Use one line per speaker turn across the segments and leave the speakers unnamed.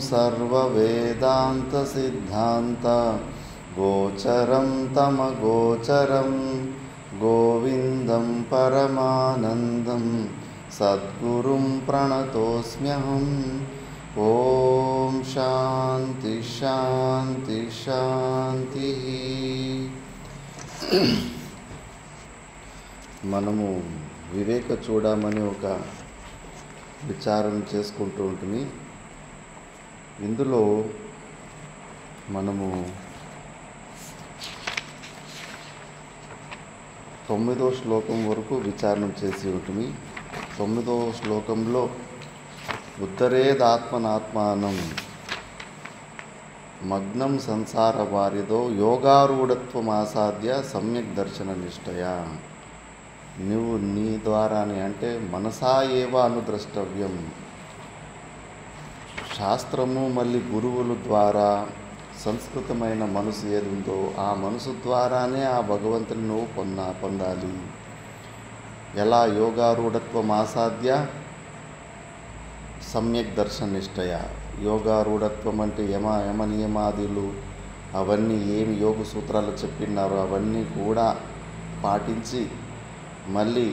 सर्ववेदांत सिद्धांत गोचरं तमगोचरं गोविंदं परमानंदं सद्गुरुं प्रणतोस्म्यहम्। ओम शांति शांति शांति। మనము వివేక చూడమని ఒక విచారం చేసుకుంటూ ఉంటుంది. ఇందులో మనము 9వ శ్లోకం వరకు విచారణ చేసి ఉంటుంది. 9వ శ్లోకంలో ఉద్ధరేదాత్మనాత్మానం మగ్నం సంసార వారిదో యోగారూఢత్వమాసాద్య సమ్యక్ దర్శన నిష్టయ. నువ్వు నీ ద్వారానే అంటే మనసా ఏవ అనుద్రష్టవ్యం. శాస్త్రము మళ్ళీ గురువుల ద్వారా సంస్కృతమైన మనసు ఏది ఉందో ఆ మనసు ద్వారానే ఆ భగవంతుని నువ్వు పొందాలి. ఎలా యోగారూఢత్వం ఆసాధ్య సమ్యక్ దర్శనిష్టయ. యోగారూఢత్వం అంటే యమ నియమాదులు అవన్నీ ఏమి యోగ సూత్రాలు చెప్పినారో అవన్నీ కూడా పాటించి మళ్ళీ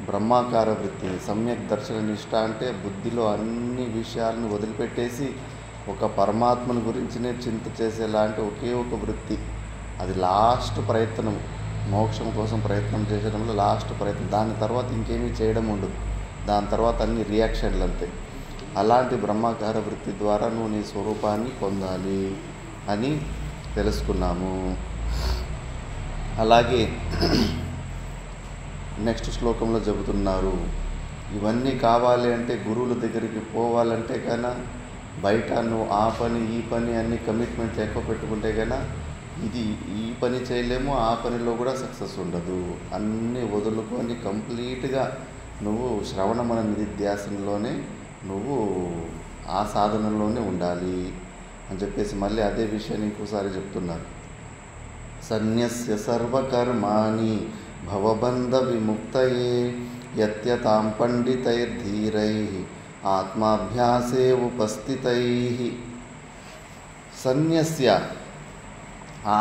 బ్రహ్మాకార వృత్తి సమ్యక్ దర్శన నిష్ట అంటే బుద్ధిలో అన్ని విషయాలను వదిలిపెట్టేసి ఒక పరమాత్మని గురించినే చింత చేసేలాంటి ఒకే ఒక వృత్తి. అది లాస్ట్ ప్రయత్నం, మోక్షం కోసం ప్రయత్నం చేసేటంలో లాస్ట్ ప్రయత్నం. దాని తర్వాత ఇంకేమీ చేయడం ఉండదు. దాని తర్వాత అన్ని రియాక్షన్లు అంతే. అలాంటి బ్రహ్మాకార వృత్తి ద్వారా నువ్వు నీ స్వరూపాన్ని పొందాలి అని తెలుసుకున్నాము. అలాగే నెక్స్ట్ శ్లోకంలో చెబుతున్నారు, ఇవన్నీ కావాలి అంటే గురువుల దగ్గరికి పోవాలంటే కన్నా బయట నువ్వు ఆ పని ఈ పని అన్ని కమిట్మెంట్స్ ఎక్కువ పెట్టుకుంటే కన్నా ఇది ఈ పని చేయలేము, ఆ పనిలో కూడా సక్సెస్ ఉండదు. అన్నీ వదులుకొని కంప్లీట్గా నువ్వు శ్రవణమన నిధిధ్యాసనలోనే నువ్వు ఆ సాధనలోనే ఉండాలి అని చెప్పేసి మళ్ళీ అదే విషయాన్ని ఇంకోసారి చెప్తున్నారు. సన్యస్య సర్వకర్మాణి భవబంధ విముక్తయే యత్యతాం పండితైర్ధీరైః ఆత్మాభ్యాసే ఉపస్థితైః. సన్యస్య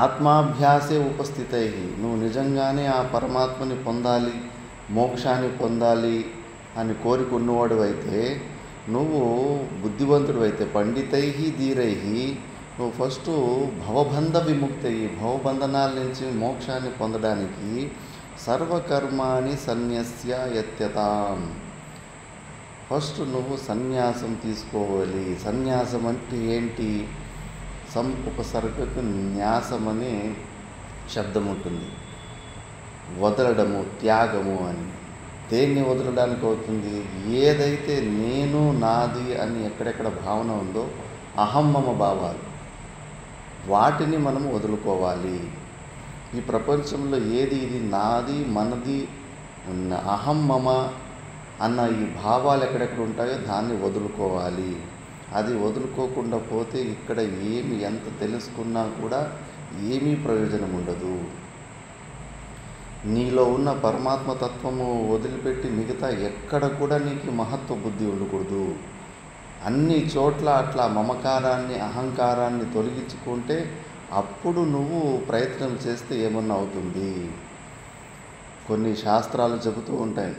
ఆత్మాభ్యాసే ఉపస్థితైః. నువ్వు నిజంగానే ఆ పరమాత్మని పొందాలి, మోక్షాన్ని పొందాలి అని కోరికున్నవాడు అయితే, నువ్వు బుద్ధివంతుడు అయితే పండితైః ధీరైః నువ్వు ఫస్ట్ భవబంధ విముక్తయ్యి భవబంధనాల నుంచి మోక్షాన్ని పొందడానికి సర్వకర్మాణి సన్యస్య యత్యతాం. ఫస్ట్ నువ్వు సన్యాసం తీసుకోవాలి. సన్యాసం అంటే ఏంటి? ఉపసర్గకు న్యాసం అనే శబ్దం ఉంటుంది. వదలడము, త్యాగము అని. దేన్ని వదలడానికి అవుతుంది? ఏదైతే నేను నాది అని ఎక్కడెక్కడ భావన ఉందో అహమ్మమ భావాలు, వాటిని మనము వదులుకోవాలి. ఈ ప్రపంచంలో ఏది ఇది నాది మనది అహం మమ అన్న ఈ భావాలు ఎక్కడెక్కడ ఉంటాయో దాన్ని వదులుకోవాలి. అది వదులుకోకుండా పోతే ఇక్కడ ఏమి ఎంత తెలుసుకున్నా కూడా ఏమీ ప్రయోజనం ఉండదు. నీలో ఉన్న పరమాత్మ తత్వము వదిలిపెట్టి మిగతా ఎక్కడ కూడా నీకు మహత్వ బుద్ధి ఉండకూడదు. అన్ని చోట్ల అట్లా మమకారాన్ని అహంకారాన్ని తొలగించుకుంటే అప్పుడు నువ్వు ప్రయత్నం చేస్తే ఏమన్నా అవుతుంది. కొన్ని శాస్త్రాలు చెబుతూ ఉంటాయి,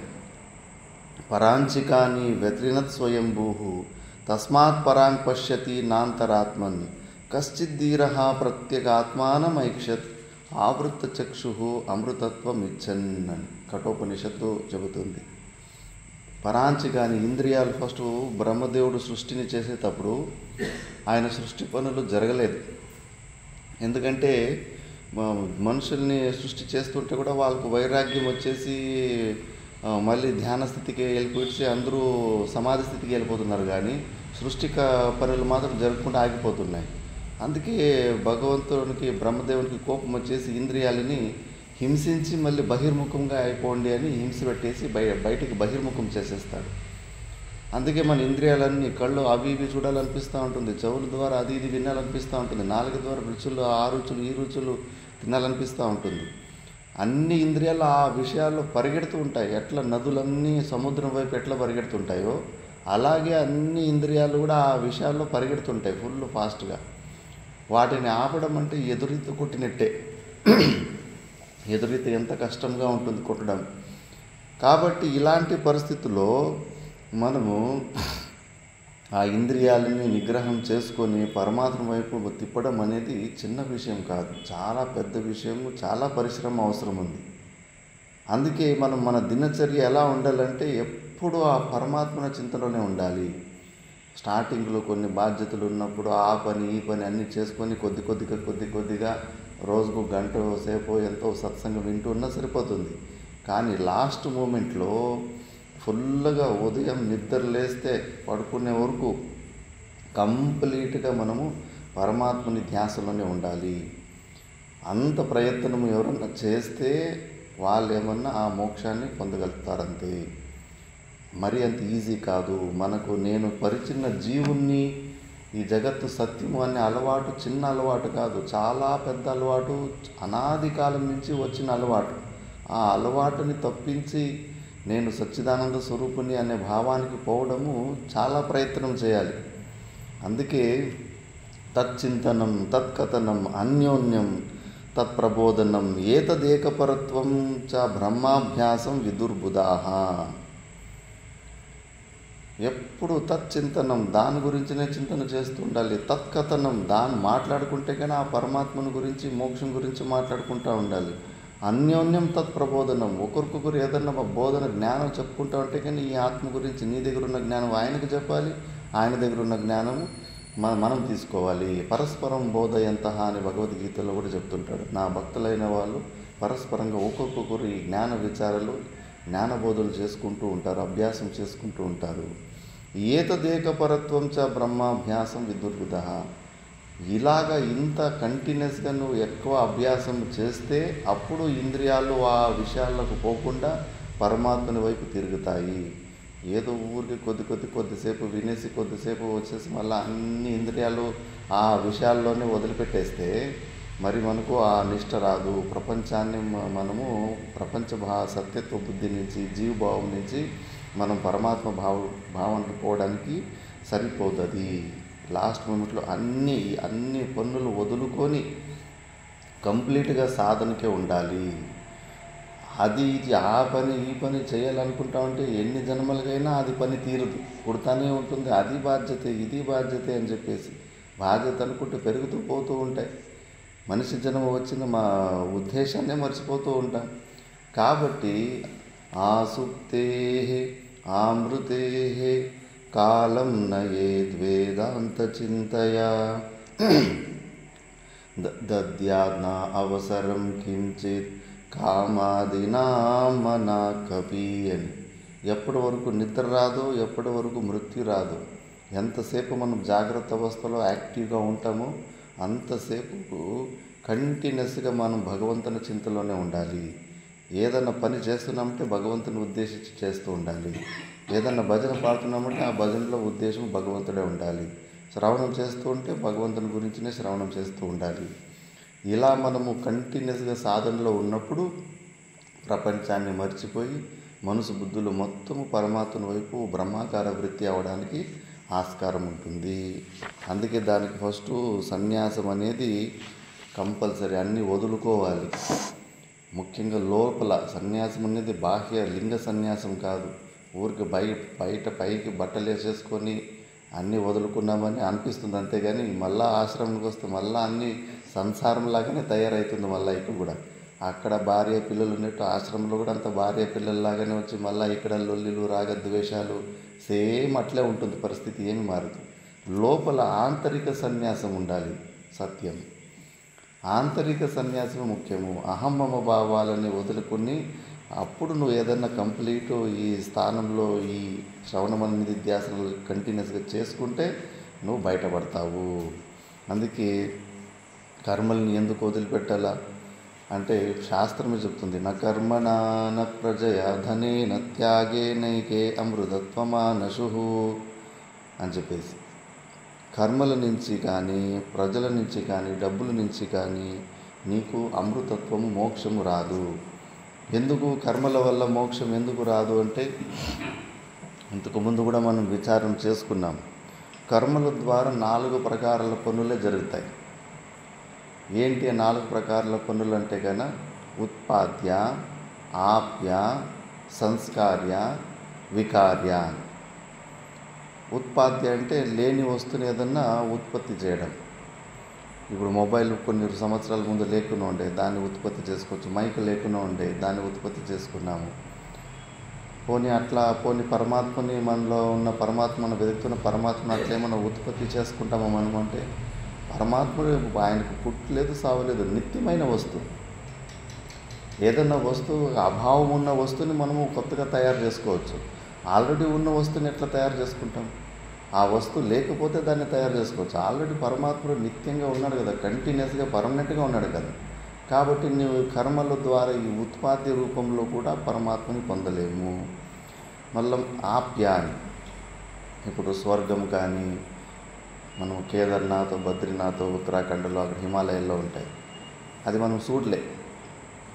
పరాంచికాని వ్యతిరినత్ స్వయంభూ తస్మాత్ పరాంగ్ పశ్యతి నాంతరాత్మన్ కశ్చిద్దీరః ప్రత్యేగాత్మానమైక్షత్ ఆవృత్త చక్షు అమృతత్వం ఇచ్చన్ అని కఠోపనిషత్తు చెబుతుంది. పరాంచికాని ఇంద్రియాలు ఫస్ట్ బ్రహ్మదేవుడు సృష్టిని చేసేటప్పుడు ఆయన సృష్టి పనులు జరగలేదు. ఎందుకంటే మనుషుల్ని సృష్టి చేస్తుంటే కూడా వాళ్ళకు వైరాగ్యం వచ్చేసి మళ్ళీ ధ్యాన స్థితికి వెళ్ళిపోయి అందరూ సమాధి స్థితికి వెళ్ళిపోతున్నారు, కానీ సృష్టిక పనులు మాత్రం జరగకుండా ఆగిపోతున్నాయి. అందుకే భగవంతునికి బ్రహ్మదేవునికి కోపం వచ్చేసి ఇంద్రియాలని హింసించి మళ్ళీ బహిర్ముఖంగా అయిపోండి అని హింస పెట్టేసి బయటికి బహిర్ముఖం చేసేస్తాడు. అందుకే మన ఇంద్రియాలన్నీ కళ్ళు అవి ఇవి చూడాలనిపిస్తూ ఉంటుంది, చెవుల ద్వారా అది ఇది వినాలనిపిస్తూ ఉంటుంది, నాలుగు ద్వారా రుచులు ఆ రుచులు ఈ రుచులు తినాలనిపిస్తూ ఉంటుంది. అన్ని ఇంద్రియాలు ఆ విషయాల్లో పరిగెడుతూ ఉంటాయి. ఎట్లా నదులన్నీ సముద్రం వైపు ఎట్లా పరిగెడుతుంటాయో అలాగే అన్ని ఇంద్రియాలు కూడా ఆ విషయాల్లో పరిగెడుతుంటాయి ఫుల్ ఫాస్ట్గా. వాటిని ఆపడం అంటే ఎదురీత కొట్టినట్టే. ఎదురీత ఎంత కష్టంగా ఉంటుంది కొట్టడం. కాబట్టి ఇలాంటి పరిస్థితుల్లో మనము ఆ ఇంద్రియాలని నిగ్రహం చేసుకొని పరమాత్మ వైపు తిప్పడం అనేది చిన్న విషయం కాదు, చాలా పెద్ద విషయము, చాలా పరిశ్రమ అవసరం ఉంది. అందుకే మనం మన దినచర్య ఎలా ఉండాలంటే ఎప్పుడు ఆ పరమాత్మన చింతనలోనే ఉండాలి. స్టార్టింగ్లో కొన్ని బాధ్యతలు ఉన్నప్పుడు ఆ పని ఈ పని అన్నీ చేసుకొని కొద్ది కొద్దిగా రోజుకు గంట సేపు ఎంతో సత్సంగం వింటూ ఉన్నా సరిపోతుంది. కానీ లాస్ట్ మూమెంట్లో ఫుల్గా ఉదయం నిద్ర లేస్తే పడుకునే వరకు కంప్లీట్గా మనము పరమాత్మని ధ్యాసలోనే ఉండాలి. అంత ప్రయత్నం ఎవరన్నా చేస్తే వాళ్ళు ఏమన్నా ఆ మోక్షాన్ని పొందగలుగుతారంతే. మరి అంత ఈజీ కాదు. మనకు నేను పరిచిన జీవుణ్ణి, ఈ జగత్తు సత్యము అనే అలవాటు చిన్న అలవాటు కాదు, చాలా పెద్ద అలవాటు, అనాది కాలం నుంచి వచ్చిన అలవాటు. ఆ అలవాటుని తప్పించి నేను సచ్చిదానంద స్వరూపుని అనే భావానికి పోవడము చాలా ప్రయత్నం చేయాలి. అందుకే తచ్చింతనం తత్కథనం అన్యోన్యం తత్ప్రబోధనం ఏతదేకపరత్వం చ బ్రహ్మాభ్యాసం విదుర్బుధాః. ఎప్పుడు తచ్చింతనం దాని గురించినే చింతన చేస్తూ ఉండాలి. తత్కథనం దాన్ని మాట్లాడుకుంటే కానీ ఆ పరమాత్మను గురించి మోక్షం గురించి మాట్లాడుకుంటూ ఉండాలి. అన్యోన్యం తత్ప్రబోధనం ఒకరికొకరు ఏదన్నా బోధన జ్ఞానం చెప్పుకుంటా ఉంటే కానీ ఈ ఆత్మ గురించి నీ దగ్గర ఉన్న జ్ఞానం ఆయనకు చెప్పాలి, ఆయన దగ్గర ఉన్న జ్ఞానము మనం తీసుకోవాలి. పరస్పరం బోధయంతః అని భగవద్గీతలో కూడా చెప్తుంటాడు. నా భక్తులైన వాళ్ళు పరస్పరంగా ఒక్కొక్కరు ఈ జ్ఞాన విచారాలు జ్ఞానబోధలు చేసుకుంటూ ఉంటారు, అభ్యాసం చేసుకుంటూ ఉంటారు. ఏతదేకపరత్వం చ బ్రహ్మాభ్యాసం విదుర్బుధః. ఇలాగా ఇంత కంటిన్యూస్గా నువ్వు ఎక్కువ అభ్యాసం చేస్తే అప్పుడు ఇంద్రియాలు ఆ విషయాలకు పోకుండా పరమాత్మని వైపు తిరుగుతాయి. ఏదో ఊరికి కొద్దిసేపు వినేసి కొద్దిసేపు వచ్చేసి మళ్ళీ అన్ని ఇంద్రియాలు ఆ విషయాల్లోనే వదిలిపెట్టేస్తే మరి మనకు ఆ నిష్ట రాదు. ప్రపంచాన్ని మనము సత్యత్వ బుద్ధి నుంచి జీవభావం నుంచి మనం పరమాత్మ భావానికి పోవడానికి సరిపోతుంది. లాస్ట్ మూమెంట్లో అన్ని పనులు వదులుకొని కంప్లీట్గా సాధనకే ఉండాలి. అది ఇది ఆ పని ఈ పని చేయాలనుకుంటా ఉంటే ఎన్ని జన్మలకైనా అది పని తీరదు, పుడతానే ఉంటుంది. అది బాధ్యత ఇది బాధ్యత అని చెప్పేసి బాధ్యత అనుకుంటే పెరుగుతూ పోతూ ఉంటాయి. మనిషి జన్మ వచ్చిన మా ఉద్దేశాన్నే మర్చిపోతూ ఉంటాం. కాబట్టి ఆసుప్తే ఆమృతే కాలం నయేద్వేదాంత చింతయా దద్యాత్న అవసరం కించిత్ కామాదినా మనా కపి అని. ఎప్పటి వరకు నిద్ర రాదో, ఎప్పటి వరకు మృత్యు రాదు, ఎంతసేపు మనం జాగ్రత్త అవస్థలో యాక్టివ్గా ఉంటామో అంతసేపు కంటిన్యూస్గా మనం భగవంతుని చింతలోనే ఉండాలి. ఏదన్నా పని చేస్తున్నామంటే భగవంతుని ఉద్దేశించి చేస్తూ ఉండాలి. ఏదన్నా భజన పాడుతున్నామంటే ఆ భజనలో ఉద్దేశం భగవంతుడే ఉండాలి. శ్రవణం చేస్తూ ఉంటే భగవంతుని గురించినే శ్రవణం చేస్తూ ఉండాలి. ఇలా మనము కంటిన్యూస్గా సాధనలో ఉన్నప్పుడు ప్రపంచాన్ని మర్చిపోయి మనసు బుద్ధులు మొత్తము పరమాత్మ వైపు బ్రహ్మాకార వృత్తి అవ్వడానికి ఆస్కారం ఉంటుంది. అందుకే దానికి ఫస్ట్ సన్యాసం అనేది కంపల్సరీ, అన్నీ వదులుకోవాలి. ముఖ్యంగా లోపల సన్యాసం అనేది బాహ్య లింగ సన్యాసం కాదు. ఊరికి బయట పైకి బట్టలు వేసేసుకొని అన్నీ వదులుకున్నామని అనిపిస్తుంది, అంతేగాని మళ్ళీ ఆశ్రమంకి వస్తే మళ్ళీ అన్నీ సంసారంలాగానే తయారవుతుంది. మళ్ళీ ఇక్కడ కూడా అక్కడ భార్య పిల్లలు ఉన్నట్టు ఆశ్రమంలో కూడా అంత భార్య పిల్లల్లాగానే వచ్చి మళ్ళీ ఇక్కడ లొల్లిలు రాగద్వేషాలు సేమ్ అట్లే ఉంటుంది పరిస్థితి, ఏమి మారదు. లోపల ఆంతరిక సన్యాసం ఉండాలి. సత్యం ఆంతరిక సన్యాసమే ముఖ్యము. అహమ్మమ భావాలని వదులుకొని అప్పుడు నువ్వు ఏదన్నా కంప్లీట్ ఈ స్థానంలో ఈ శ్రవణమన నిధిధ్యాసనలు కంటిన్యూస్గా చేసుకుంటే నువ్వు బయటపడతావు. అందుకే కర్మల్ని ఎందుకు వదిలిపెట్టాలా అంటే శాస్త్రమే చెప్తుంది, న కర్మణా న ప్రజయా ధనేన త్యాగేనైకే అమృతత్వమానశు అని చెప్పేసి. కర్మల నుంచి కానీ, ప్రజల నుంచి కానీ, డబ్బుల నుంచి కానీ నీకు అమృతత్వము, మోక్షము రాదు. ఎందుకు కర్మల వల్ల మోక్షం ఎందుకు రాదు అంటే, ఇంతకుముందు కూడా మనం విచారం చేసుకున్నాం. కర్మల ద్వారా 4 ప్రకారాల పనులే జరుగుతాయి. ఏంటి 4 ప్రకారాల పనులు అంటే కన్నా, ఉత్పాద్య, ఆప్య, సంస్కార్య, వికార్య. ఉత్పాద్య అంటే లేని వస్తువుని ఏదన్నా ఉత్పత్తి చేయడం. ఇప్పుడు మొబైల్ కొన్ని సంవత్సరాల ముందు లేకుండా ఉండే దాన్ని ఉత్పత్తి చేసుకోవచ్చు. మైక్ లేకుండా ఉండే దాన్ని ఉత్పత్తి చేసుకున్నాము. పోనీ పరమాత్మని, మనలో ఉన్న పరమాత్మను వెతుకుతున్న పరమాత్మను అట్లేమన్నా ఉత్పత్తి చేసుకుంటామా మనం అంటే, పరమాత్ముడు ఆయనకు పుట్టలేదు, సావలేదు, నిత్యమైన వస్తువు. ఏదన్నా వస్తువు, అభావం ఉన్న వస్తువుని మనము కొత్తగా తయారు చేసుకోవచ్చు. ఆల్రెడీ ఉన్న వస్తువుని ఎట్లా తయారు చేసుకుంటాం? ఆ వస్తువు లేకపోతే దాన్ని తయారు చేసుకోవచ్చు. ఆల్రెడీ పరమాత్ముడు నిత్యంగా ఉన్నాడు కదా, కంటిన్యూస్గా పర్మనెంట్గా ఉన్నాడు కదా. కాబట్టి నువ్వు కర్మల ద్వారా ఈ ఉత్పాద్య రూపంలో కూడా పరమాత్మని పొందలేము. మళ్ళీ ఆప్యాన్ని, ఇప్పుడు స్వర్గం కానీ, మనం కేదార్నాథ్, బద్రీనాథ్, ఉత్తరాఖండ్లో, అక్కడ హిమాలయాల్లో ఉంటాయి. అది మనం చూడలే.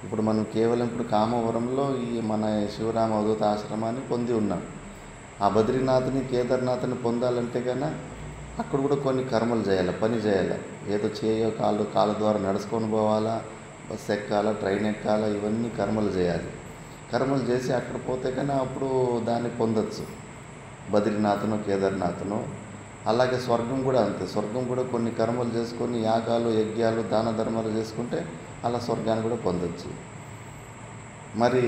ఇప్పుడు మనం కేవలం ఇప్పుడు కామవరంలో ఈ మన శివరామ అవధూత ఆశ్రమాన్ని పొంది ఉన్నాం. ఆ బద్రీనాథ్ని, కేదార్నాథ్ని పొందాలంటే కన్నా అక్కడ కూడా కొన్ని కర్మలు చేయాలి, పని చేయాలి. ఏదో చేయో కాళ్ళ ద్వారా నడుచుకొని పోవాలా, బస్సు ఎక్కాలా, ట్రైన్ ఎక్కాలా, ఇవన్నీ కర్మలు చేయాలి. కర్మలు చేసి అక్కడ పోతే కన్నా అప్పుడు దాన్ని పొందొచ్చు, బద్రీనాథ్ను, కేదార్నాథ్ను. అలాగే స్వర్గం కూడా అంతే. స్వర్గం కూడా కొన్ని కర్మలు చేసుకొని, యాగాలు, యజ్ఞాలు, దాన ధర్మాలు చేసుకుంటే అలా స్వర్గాన్ని కూడా పొందొచ్చు. మరి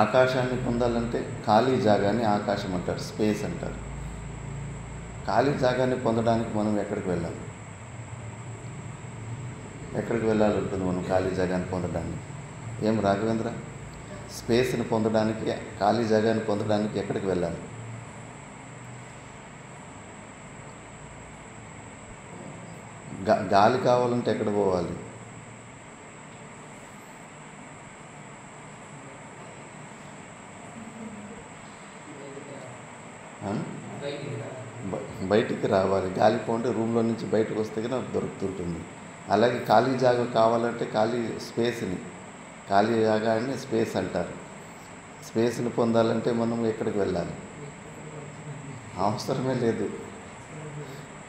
ఆకాశాన్ని పొందాలంటే ఖాళీ జాగాన్ని ఆకాశం అంటారు, స్పేస్ అంటారు. ఖాళీ జాగాన్ని పొందడానికి మనం ఎక్కడికి వెళ్ళాలి? ఎక్కడికి వెళ్ళాలి ఉంటుంది మనం ఖాళీ జాగాన్ని పొందడానికి? ఏం రాఘవేంద్ర, స్పేస్ని పొందడానికి, ఖాళీ జాగాన్ని పొందడానికి ఎక్కడికి వెళ్ళాలి? గాలి కావాలంటే ఎక్కడ పోవాలి? బయటికి రావాలి. గాలి పోంటే రూమ్లో నుంచి బయటకు వస్తే కానీ దొరుకుతుంటుంది. అలాగే ఖాళీ జాగా కావాలంటే ఖాళీ జాగాన్ని స్పేస్ అంటారు. స్పేస్ని పొందాలంటే మనం ఎక్కడికి వెళ్ళాలి? అవసరమే లేదు.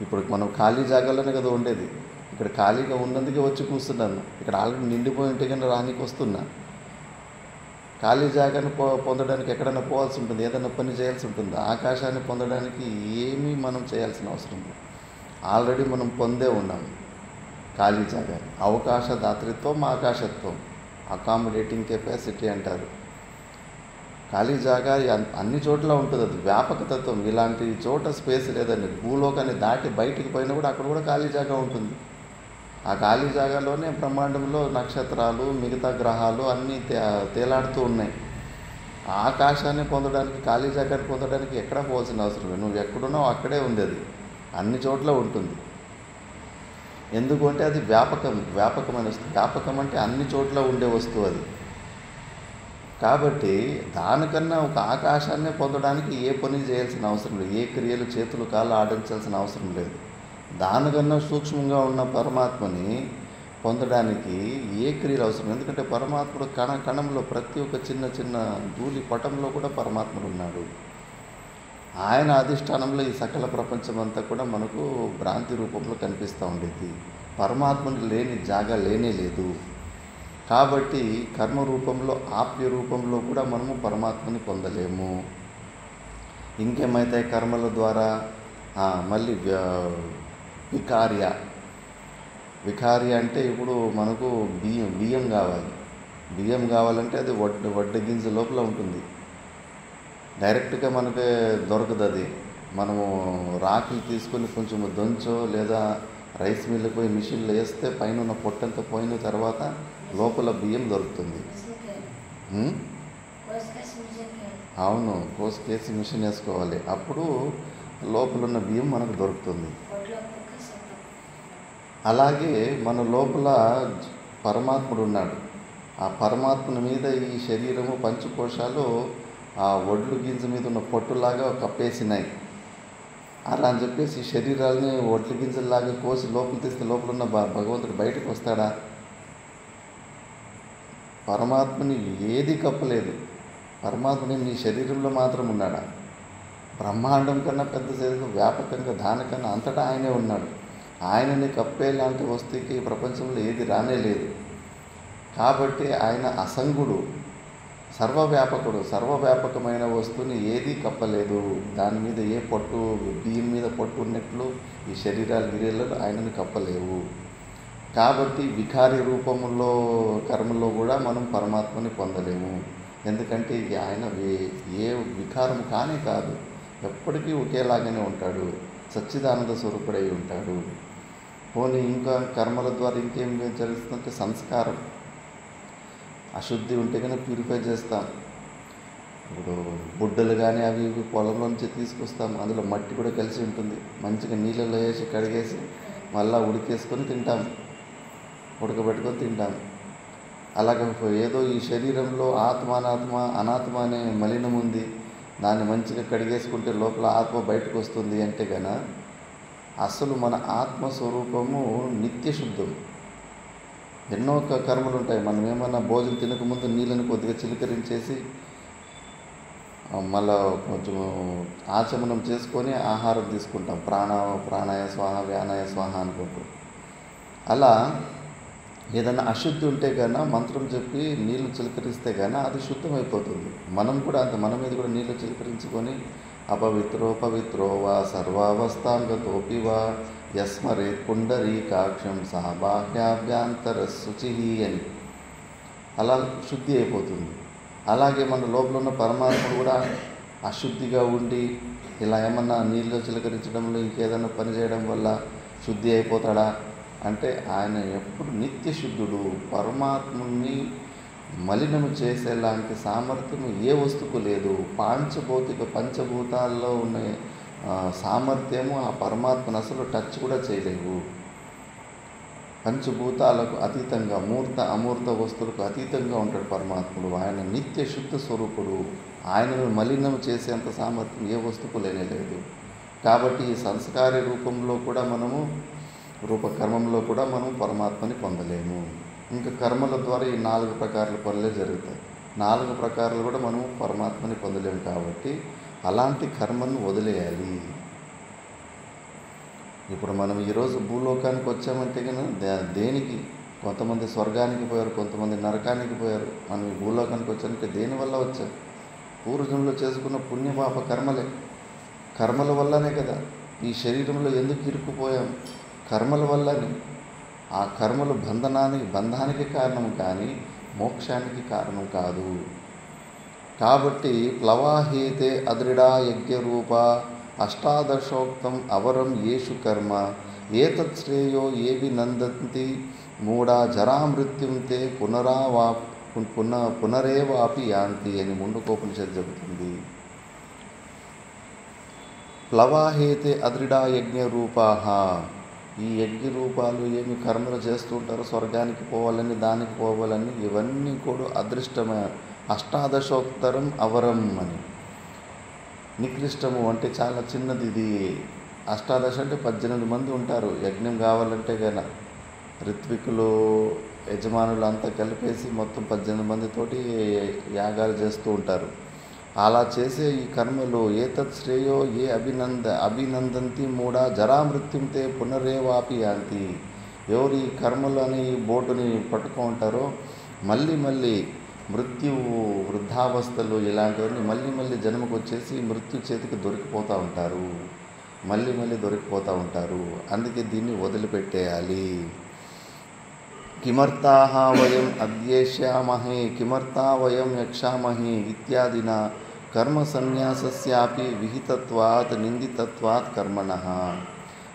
ఇప్పుడు మనం ఖాళీ జాగాలోనే కదా ఉండేది. ఇక్కడ ఖాళీగా ఉన్నందుకే వచ్చి కూర్చున్నాను. ఇక్కడ ఆల్రెడీ నిండిపోయి ఉంటే కానీ రానికి వస్తున్నా. ఖాళీ జాగాను పొందడానికి ఎక్కడైనా పోవాల్సి ఉంటుంది, ఏదైనా పని చేయాల్సి ఉంటుంది. ఆకాశాన్ని పొందడానికి ఏమీ మనం చేయాల్సిన అవసరం లేదు. ఆల్రెడీ మనం పొందే ఉన్నాము ఖాళీ జాగాని. అవకాశ దాతృత్వం, ఆకాశత్వం, అకామిడేటింగ్ కెపాసిటీ అంటారు. ఖాళీ జాగా అన్ని చోట్ల ఉంటుంది. అది వ్యాపకతత్వం. ఇలాంటి చోట స్పేస్ లేదండి. భూలోకాన్ని దాటి బయటికి పోయినా కూడా అక్కడ కూడా ఖాళీ జాగా ఉంటుంది. ఆ ఖాళీ జాగాలోనే బ్రహ్మాండంలో నక్షత్రాలు, మిగతా గ్రహాలు అన్నీ తేలాడుతూ ఉన్నాయి. ఆకాశాన్ని పొందడానికి, ఖాళీ జాగాన్ని పొందడానికి ఎక్కడ పోవాల్సిన అవసరం లేదు. నువ్వు ఎక్కడున్నావు అక్కడే ఉంది. అది అన్ని చోట్ల ఉంటుంది. ఎందుకంటే అది వ్యాపకమైన వస్తువు. వ్యాపకం అంటే అన్ని చోట్ల ఉండే వస్తువు అది. కాబట్టి దానికన్నా ఒక ఆకాశాన్నే పొందడానికి ఏ పని చేయాల్సిన అవసరం లేదు. ఏ క్రియలు, చేతులు, కాళ్ళు ఆడించాల్సిన అవసరం లేదు. దానికన్నా సూక్ష్మంగా ఉన్న పరమాత్మని పొందడానికి ఏ క్రియలు అవసరం? ఎందుకంటే పరమాత్ముడు కణంలో ప్రతి ఒక్క చిన్న చిన్న ధూళి పటంలో కూడా పరమాత్ముడు ఉన్నాడు. ఆయన అధిష్టానంలో ఈ సకల ప్రపంచమంతా కూడా మనకు భ్రాంతి రూపంలో కనిపిస్తూ ఉండేది. పరమాత్ముని లేని జాగా లేనే లేదు. కాబట్టి కర్మ రూపంలో, ఆప్య రూపంలో కూడా మనము పరమాత్మని పొందలేము. ఇంకేమైతే కర్మల ద్వారా మళ్ళీ వికార్య అంటే ఇప్పుడు మనకు బియ్యం కావాలి. బియ్యం కావాలంటే అది వడ్డ గింజ లోపల ఉంటుంది. డైరెక్ట్గా మనకి దొరకదు. అది మనము రాకులు తీసుకొని కొంచెం దొంచో లేదా రైస్ మిల్లుకి పోయి మిషన్లో వేస్తే పైన ఉన్న పొట్టంతా పోయిన తర్వాత లోపల బియ్యం దొరుకుతుంది. ఉం? అవును, కోసుకేసి మిషన్ వేసుకోవాలి. అప్పుడు లోపల ఉన్న బియ్యం మనకు దొరుకుతుంది. అలాగే మన లోపల పరమాత్ముడు ఉన్నాడు. ఆ పరమాత్ముని మీద ఈ శరీరము పంచకోశాలు ఆ ఒడ్లు గింజ మీద ఉన్న పొట్టులాగా కప్పేసినాయి. అలా అని చెప్పేసి ఈ శరీరాలని ఒడ్లు గింజల్లాగా కోసి లోపల తీస్తే లోపల ఉన్న భగవంతుడు బయటకు వస్తాడా? పరమాత్మని ఏది కప్పలేదు. పరమాత్మని నీ శరీరంలో మాత్రం ఉన్నాడా? బ్రహ్మాండం కన్నా పెద్ద శరీరం, వ్యాపకంగా దానికన్నా అంతటా ఆయనే ఉన్నాడు. ఆయనని కప్పేలాంటి వస్తువుకి ప్రపంచంలో ఏది రానే లేదు. కాబట్టి ఆయన అసంగుడు, సర్వవ్యాపకుడు. సర్వవ్యాపకమైన వస్తువుని ఏదీ కప్పలేదు. దాని మీద ఏ పట్టు, బియ్యం మీద పట్టు ఉన్నట్లు ఈ శరీరాలు గిరీలలో ఆయనని కప్పలేవు. కాబట్టి వికారి రూపంలో కర్మలో కూడా మనం పరమాత్మని పొందలేము. ఎందుకంటే ఇది ఆయన ఏ వికారం కానే కాదు, ఎప్పటికీ ఒకేలాగానే ఉంటాడు, సచ్చిదానంద స్వరూపుడై ఉంటాడు. పోనీ ఇంకా కర్మల ద్వారా ఇంకేం జరుగుతుందంటే సంస్కారం. అశుద్ధి ఉంటే కనుక ప్యూరిఫై చేస్తాం. ఇప్పుడు బుడ్డలు కానీ అవి ఇవి పొలంలో నుంచి తీసుకొస్తాం, అందులో మట్టి కూడా కలిసి ఉంటుంది. మంచిగా నీళ్ళలో వేసి కడిగేసి మళ్ళీ ఉడికేసుకొని తింటాం, ఉడకబెట్టుకొని తింటాం. అలాగే ఏదో ఈ శరీరంలో ఆత్మ అనాత్మ అనే మలినం ఉంది, దాన్ని మంచిగా కడిగేసుకుంటే లోపల ఆత్మ బయటకు వస్తుంది అంటే గన అసలు మన ఆత్మస్వరూపము నిత్యశుద్ధం. ఎన్నో కర్మలు ఉంటాయి. మనం ఏమన్నా భోజనం తినకముందు నీళ్ళని కొద్దిగా చిలకరించేసి మళ్ళా కొంచెం ఆచమనం చేసుకొని ఆహారం తీసుకుంటాం. ప్రాణాయ స్వాహ వ్యానాయ స్వాహ అనుకుంటూ. అలా ఏదైనా అశుద్ధి ఉంటే కన్నా మంత్రం చెప్పి నీళ్లు చిలకరిస్తే కానీ అది శుద్ధమైపోతుంది. మనం కూడా అంత మన మీద కూడా నీళ్లు చిలకరించుకొని అపవిత్రో వా సర్వావస్థాంగతోపి వా యస్మరేత్ పుండరీకాక్షం సా బాహ్యాభ్యాంతర శుచి అని అలా శుద్ధి అయిపోతుంది. అలాగే మన లోపల ఉన్న పరమాత్ముడు కూడా అశుద్ధిగా ఉండి ఇలా ఏమన్నా నీళ్ళు చిలకరించడంలో ఇంకేదైనా పని చేయడం వల్ల శుద్ధి అయిపోతాడా అంటే ఆయన ఎప్పుడు నిత్యశుద్ధుడు. పరమాత్ముని మలినము చేసేలాంటి సామర్థ్యం ఏ వస్తువుకు లేదు. పంచభూతాల్లో ఉన్న సామర్థ్యము ఆ పరమాత్మను అసలు టచ్ కూడా చేయలేవు. పంచభూతాలకు అతీతంగా, అమూర్త వస్తువులకు అతీతంగా ఉంటాడు పరమాత్ముడు. ఆయన నిత్య శుద్ధ స్వరూపుడు. ఆయనను మలినం చేసేంత సామర్థ్యం ఏ వస్తువుకు లేనేలేదు. కాబట్టి ఈ సంస్కార రూపంలో కూడా మనము, రూపకర్మంలో కూడా మనం పరమాత్మని పొందలేము. ఇంకా కర్మల ద్వారా ఈ 4 ప్రకారాల పనులే జరుగుతాయి. 4 ప్రకారాలు కూడా మనము పరమాత్మని పొందలేము. కాబట్టి అలాంటి కర్మను వదిలేయాలి. ఇప్పుడు మనం ఈరోజు భూలోకానికి వచ్చామంటే కనుక దేనికి? కొంతమంది స్వర్గానికి పోయారు, కొంతమంది నరకానికి పోయారు. మనం ఈ భూలోకానికి వచ్చామంటే దేనివల్ల వచ్చాం? పూర్వజంలో చేసుకున్న పుణ్యపాప కర్మల వల్లనే కదా. ఈ శరీరంలో ఎందుకు ఇరుక్కుపోయాం? కర్మల వల్లనే. ఆ కర్మలు బంధానికి కారణం కానీ మోక్షానికి కారణం కాదు. కాబట్టి ప్లవాహేతే అదృఢా యజ్ఞరూప అష్టాదశోక్తం అవరం యేషు కర్మ ఏతత్ శ్రేయో ఏవి నందంతి మూఢా జరామృత్యుం తే పునరేవాపి యాంతి అని ముందుకోపనిషత్తు చెబుతుంది. ప్లవాహేతే అదృఢా యజ్ఞ రూపాహ. ఈ యజ్ఞ రూపాలు ఏమి కర్మలు చేస్తూ ఉంటారో స్వర్గానికి పోవాలని, దానికి పోవాలని, ఇవన్నీ కూడా అదృష్టమే. అష్టాదశోత్తరం అవరం అని. నికృష్టము అంటే చాలా చిన్నది ఇది. అష్టాదశ అంటే 18 మంది ఉంటారు యజ్ఞం కావాలంటే గన. ఋత్వికులు, యజమానులు అంతా కలిపేసి మొత్తం 18 మందితోటి యాగాలు చేస్తూ ఉంటారు. అలా చేసే ఈ కర్మలు ఏతత్ శ్రేయో ఏ అభినందంతి మూఢా జరామృత్యుంతే పునరేవాపి యాంతి. ఎవరు ఈ కర్మలు అని ఈ బోటుని పట్టుకుంటారో మళ్ళీ మృత్యువు, వృద్ధావస్థలు ఇలాంటివన్నీ మళ్ళీ జన్మకు వచ్చేసి మృత్యు చేతికి దొరికిపోతూ ఉంటారు. అందుకే దీన్ని వదిలిపెట్టేయాలి. కిమర్థాః వయం అద్యేష్యామహే కిమర్థా వయం యక్షామహే ఇత్యాదిన కర్మ సన్యాసస్యాపి విహితత్వాత్ నిందితత్వాత్ కర్మణః.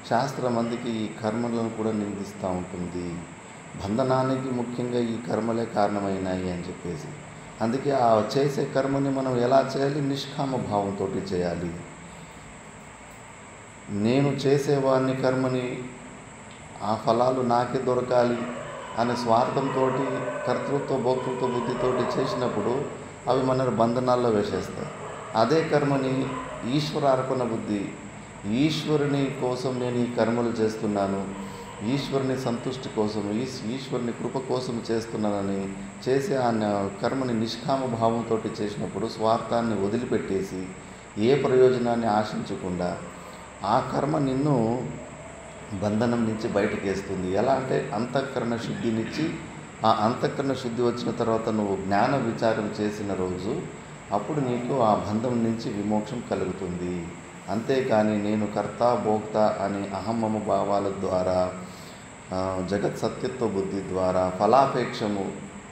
శాస్త్రం అందుకే ఈ కర్మలను కూడా నిందిస్తూ ఉంటుంది. బంధనానికి ముఖ్యంగా ఈ కర్మలే కారణమైనాయి అని చెప్పేసి. అందుకే ఆ చేసే కర్మని మనం ఎలా చేయాలి? నిష్కామ భావంతో చేయాలి. నేను చేసేవాడిని కర్మని, ఆ ఫలాలు నాకే దొరకాలి అనే స్వార్థంతో, కర్తృత్వ భోక్తృత్వ బుద్ధితోటి చేసినప్పుడు అవి మన బంధనాల్లో వేసేస్తాయి. అదే కర్మని ఈశ్వరార్పణ బుద్ధి, ఈశ్వరుని కోసం నేను ఈ కర్మలు చేస్తున్నాను, ఈశ్వరుని సంతుష్టి కోసం, ఈశ్వరుని కృప కోసం చేస్తున్నానని చేసే ఆ కర్మని నిష్కామ భావంతో చేసినప్పుడు స్వార్థాన్ని వదిలిపెట్టేసి ఏ ప్రయోజనాన్ని ఆశించకుండా ఆ కర్మ నిన్ను బంధనం నుంచి బయటకు వేస్తుంది. ఎలా అంటే అంతఃకరణ శుద్ధినిచ్చి, ఆ అంతఃకరణ శుద్ధి వచ్చిన తర్వాత నువ్వు జ్ఞాన విచారం చేసిన రోజు అప్పుడు నీకు ఆ బంధం నుంచి విమోక్షం కలుగుతుంది. అంతేకాని నేను కర్త భోక్త అని అహమ్మమ భావాల ద్వారా, జగత్ సత్యత్వ బుద్ధి ద్వారా, ఫలాపేక్షము,